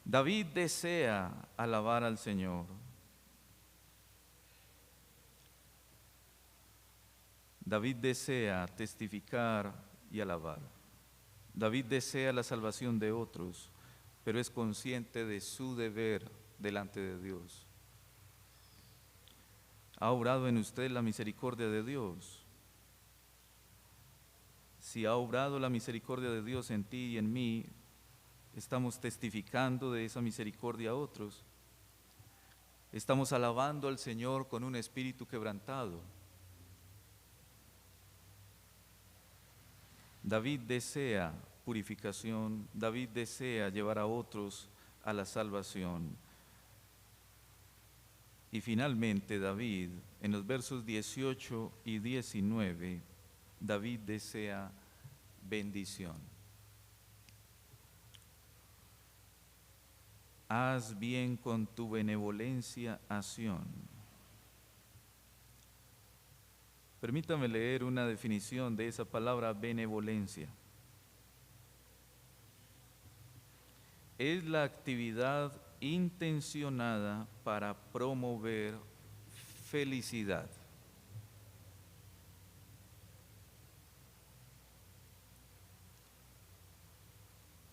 David desea alabar al Señor. David desea testificar y alabar. David desea la salvación de otros, pero es consciente de su deber delante de Dios. ¿Ha obrado en usted la misericordia de Dios? Si ha obrado la misericordia de Dios en ti y en mí, estamos testificando de esa misericordia a otros. Estamos alabando al Señor con un espíritu quebrantado. David desea purificación, David desea llevar a otros a la salvación. Y finalmente David, en los versos 18 y 19, David desea bendición. Haz bien con tu benevolencia a Sión. Permítame leer una definición de esa palabra benevolencia. Es la actividad intencionada para promover felicidad.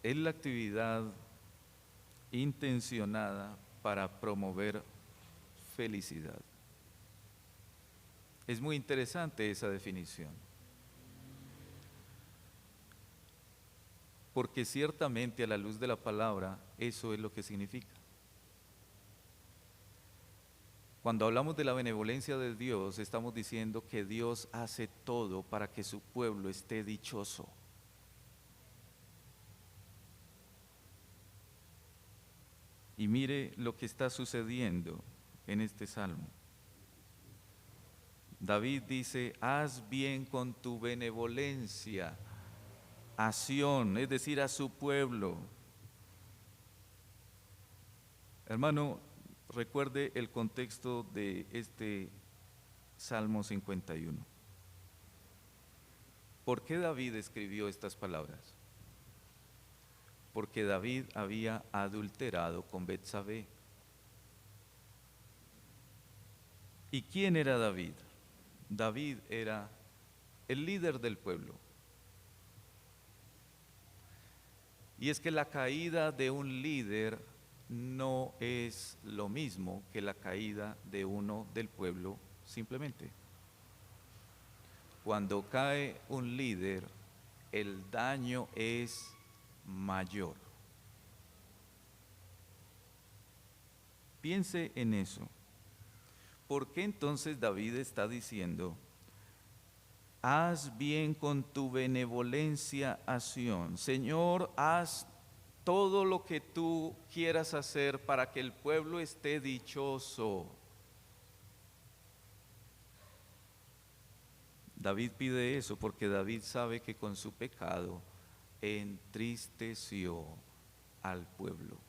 Es la actividad intencionada para promover felicidad. Es muy interesante esa definición, porque ciertamente a la luz de la palabra eso es lo que significa. Cuando hablamos de la benevolencia de Dios, estamos diciendo que Dios hace todo para que su pueblo esté dichoso. Y mire lo que está sucediendo en este salmo. David dice, haz bien con tu benevolencia a Sión, es decir, a su pueblo. Hermano, recuerde el contexto de este Salmo 51. ¿Por qué David escribió estas palabras? Porque David había adulterado con Betsabé. ¿Y quién era David? David era el líder del pueblo. Y es que la caída de un líder no es lo mismo que la caída de uno del pueblo simplemente. Cuando cae un líder, el daño es mayor. Piense en eso. ¿Por qué entonces David está diciendo, haz bien con tu benevolencia a Sión? Señor, haz todo lo que tú quieras hacer para que el pueblo esté dichoso. David pide eso porque David sabe que con su pecado entristeció al pueblo.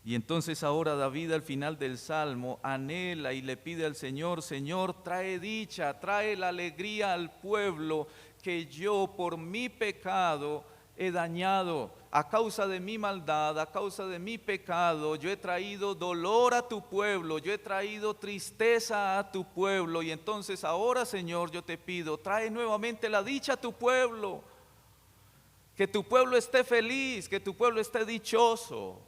Y entonces ahora David al final del Salmo anhela y le pide al Señor, Señor, trae dicha, trae la alegría al pueblo que yo por mi pecado he dañado. A causa de mi maldad, a causa de mi pecado, yo he traído dolor a tu pueblo, yo he traído tristeza a tu pueblo. Y entonces ahora, Señor, yo te pido, trae nuevamente la dicha a tu pueblo. Que tu pueblo esté feliz, que tu pueblo esté dichoso.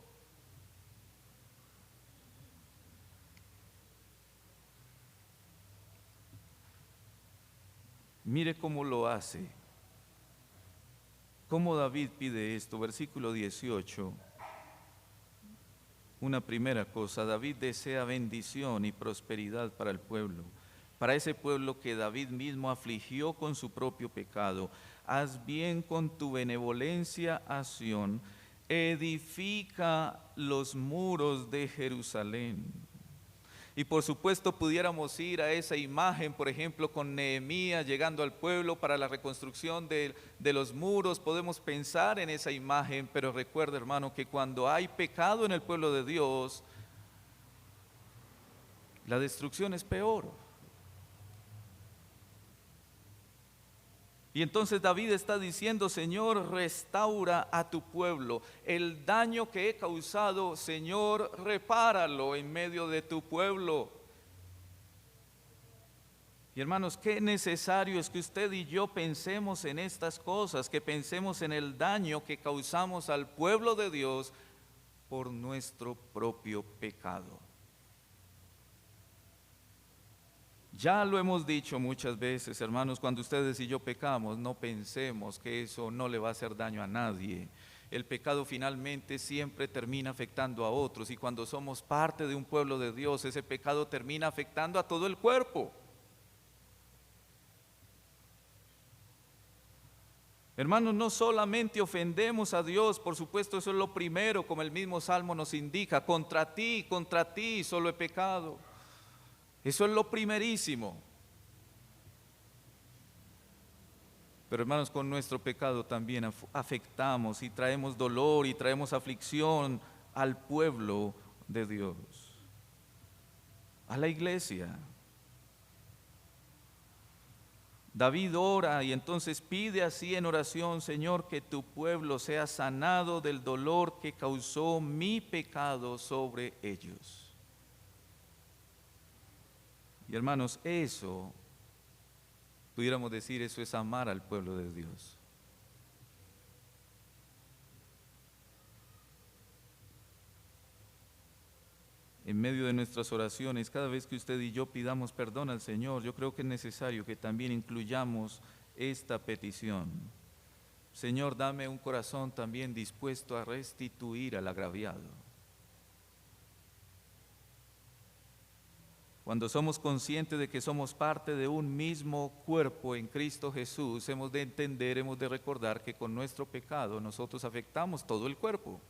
Mire cómo lo hace, cómo David pide esto, versículo 18. Una primera cosa, David desea bendición y prosperidad para el pueblo, para ese pueblo que David mismo afligió con su propio pecado. Haz bien con tu benevolencia a Sión, edifica los muros de Jerusalén. Y por supuesto pudiéramos ir a esa imagen, por ejemplo, con Nehemías llegando al pueblo para la reconstrucción de los muros. Podemos pensar en esa imagen, pero recuerda, hermano, que cuando hay pecado en el pueblo de Dios, la destrucción es peor. Y entonces David está diciendo, Señor, restaura a tu pueblo. El daño que he causado, Señor, repáralo en medio de tu pueblo. Y hermanos, qué necesario es que usted y yo pensemos en estas cosas, que pensemos en el daño que causamos al pueblo de Dios por nuestro propio pecado. Ya lo hemos dicho muchas veces, hermanos, cuando ustedes y yo pecamos, no pensemos que eso no le va a hacer daño a nadie. El pecado finalmente siempre termina afectando a otros, y cuando somos parte de un pueblo de Dios, ese pecado termina afectando a todo el cuerpo. Hermanos, no solamente ofendemos a Dios, por supuesto eso es lo primero, como el mismo Salmo nos indica, contra ti solo he pecado. Eso es lo primerísimo. Pero hermanos, con nuestro pecado también afectamos y traemos dolor y traemos aflicción al pueblo de Dios, a la iglesia. David ora y entonces pide así en oración: Señor, que tu pueblo sea sanado del dolor que causó mi pecado sobre ellos. Y hermanos, eso, pudiéramos decir, eso es amar al pueblo de Dios. En medio de nuestras oraciones, cada vez que usted y yo pidamos perdón al Señor, yo creo que es necesario que también incluyamos esta petición: Señor, dame un corazón también dispuesto a restituir al agraviado. Cuando somos conscientes de que somos parte de un mismo cuerpo en Cristo Jesús, hemos de entender, hemos de recordar que con nuestro pecado nosotros afectamos todo el cuerpo.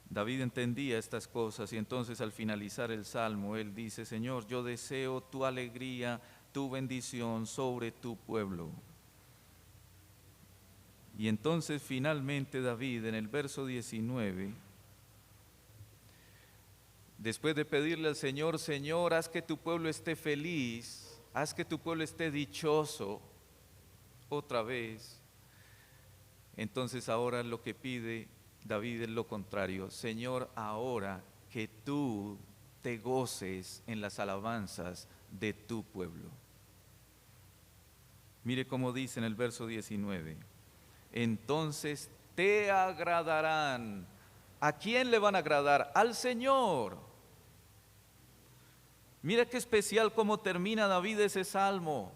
David entendía estas cosas y entonces al finalizar el Salmo, él dice: Señor, yo deseo tu alegría, tu bendición sobre tu pueblo. Y entonces finalmente David en el verso 19, después de pedirle al Señor: Señor, haz que tu pueblo esté feliz, haz que tu pueblo esté dichoso, otra vez, entonces ahora lo que pide David es lo contrario: Señor, ahora que tú te goces en las alabanzas de tu pueblo. Mire cómo dice en el verso 19: entonces te agradarán. ¿A quién le van a agradar? Al Señor. Mira qué especial cómo termina David ese salmo.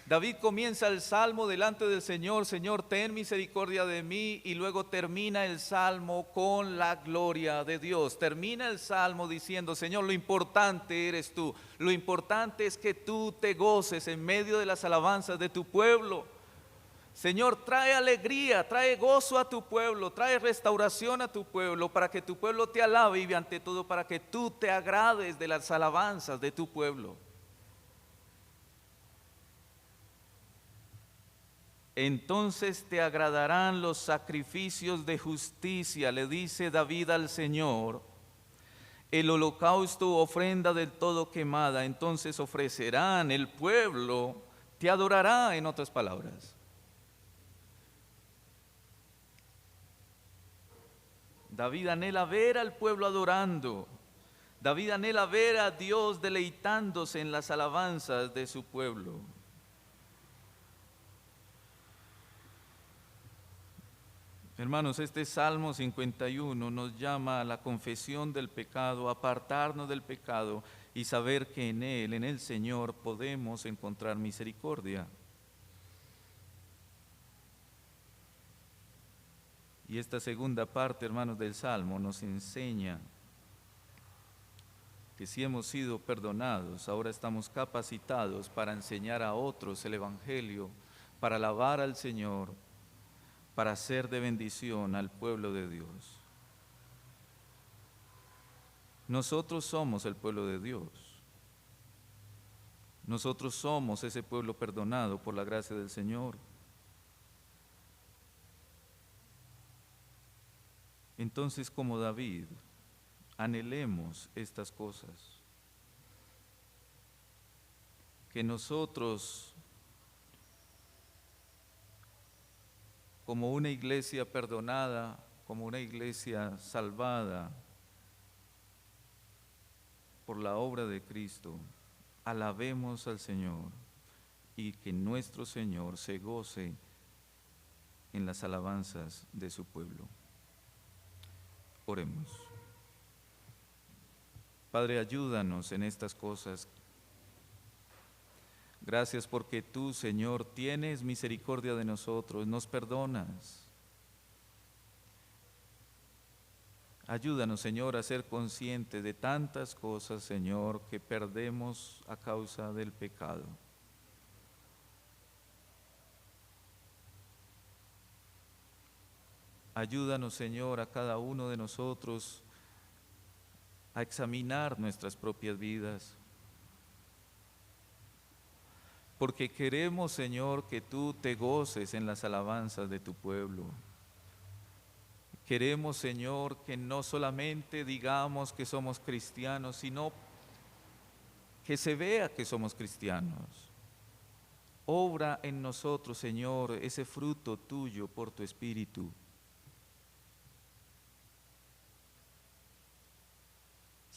David comienza el salmo delante del Señor: Señor, ten misericordia de mí, y luego termina el salmo con la gloria de Dios. Termina el salmo diciendo: Señor, lo importante eres tú, lo importante es que tú te goces en medio de las alabanzas de tu pueblo. Señor, trae alegría, trae gozo a tu pueblo, trae restauración a tu pueblo, para que tu pueblo te alabe, y ante todo para que tú te agrades de las alabanzas de tu pueblo. Entonces te agradarán los sacrificios de justicia, le dice David al Señor, el holocausto u ofrenda del todo quemada. Entonces ofrecerán, el pueblo te adorará, en otras palabras. David anhela ver al pueblo adorando. David anhela ver a Dios deleitándose en las alabanzas de su pueblo. Hermanos, este Salmo 51 nos llama a la confesión del pecado, a apartarnos del pecado y saber que en Él, en el Señor, podemos encontrar misericordia. Y esta segunda parte, hermanos, del Salmo nos enseña que si hemos sido perdonados, ahora estamos capacitados para enseñar a otros el Evangelio, para alabar al Señor, para ser de bendición al pueblo de Dios. Nosotros somos el pueblo de Dios. Nosotros somos ese pueblo perdonado por la gracia del Señor. Entonces, como David, anhelemos estas cosas. Que nosotros, como una iglesia perdonada, como una iglesia salvada por la obra de Cristo, alabemos al Señor y que nuestro Señor se goce en las alabanzas de su pueblo. Oremos. Padre, ayúdanos en estas cosas. Gracias porque tú, Señor, tienes misericordia de nosotros, nos perdonas. Ayúdanos, Señor, a ser conscientes de tantas cosas, Señor, que perdemos a causa del pecado. Ayúdanos, Señor, a cada uno de nosotros a examinar nuestras propias vidas. Porque queremos, Señor, que tú te goces en las alabanzas de tu pueblo. Queremos, Señor, que no solamente digamos que somos cristianos, sino que se vea que somos cristianos. Obra en nosotros, Señor, ese fruto tuyo por tu Espíritu.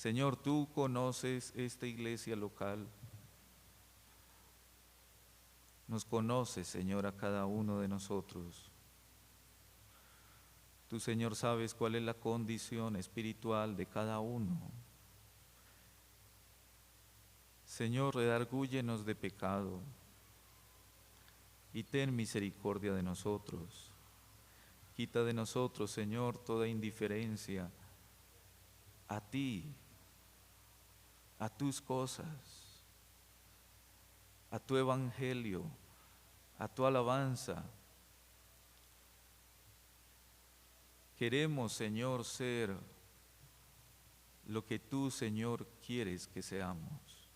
Señor, tú conoces esta iglesia local. Nos conoces, Señor, a cada uno de nosotros. Tú, Señor, sabes cuál es la condición espiritual de cada uno. Señor, redargúyenos de pecado y ten misericordia de nosotros. Quita de nosotros, Señor, toda indiferencia a ti, a tus cosas, a tu evangelio, a tu alabanza. Queremos, Señor, ser lo que tú, Señor, quieres que seamos.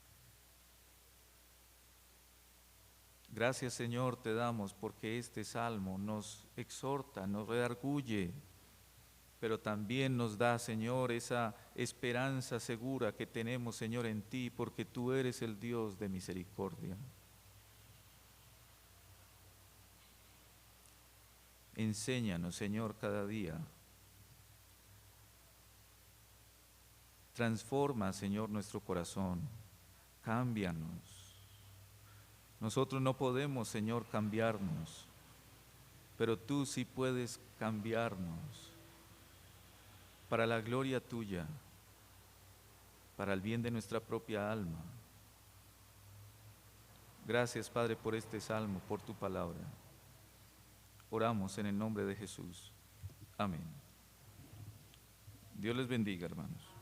Gracias, Señor, te damos porque este salmo nos exhorta, nos redarguye, pero también nos da, Señor, esa esperanza segura que tenemos, Señor, en ti, porque tú eres el Dios de misericordia. Enséñanos, Señor, cada día. Transforma, Señor, nuestro corazón. Cámbianos. Nosotros no podemos, Señor, cambiarnos, pero tú sí puedes cambiarnos para la gloria tuya, para el bien de nuestra propia alma. Gracias, Padre, por este salmo, por tu palabra. Oramos en el nombre de Jesús. Amén. Dios les bendiga, hermanos.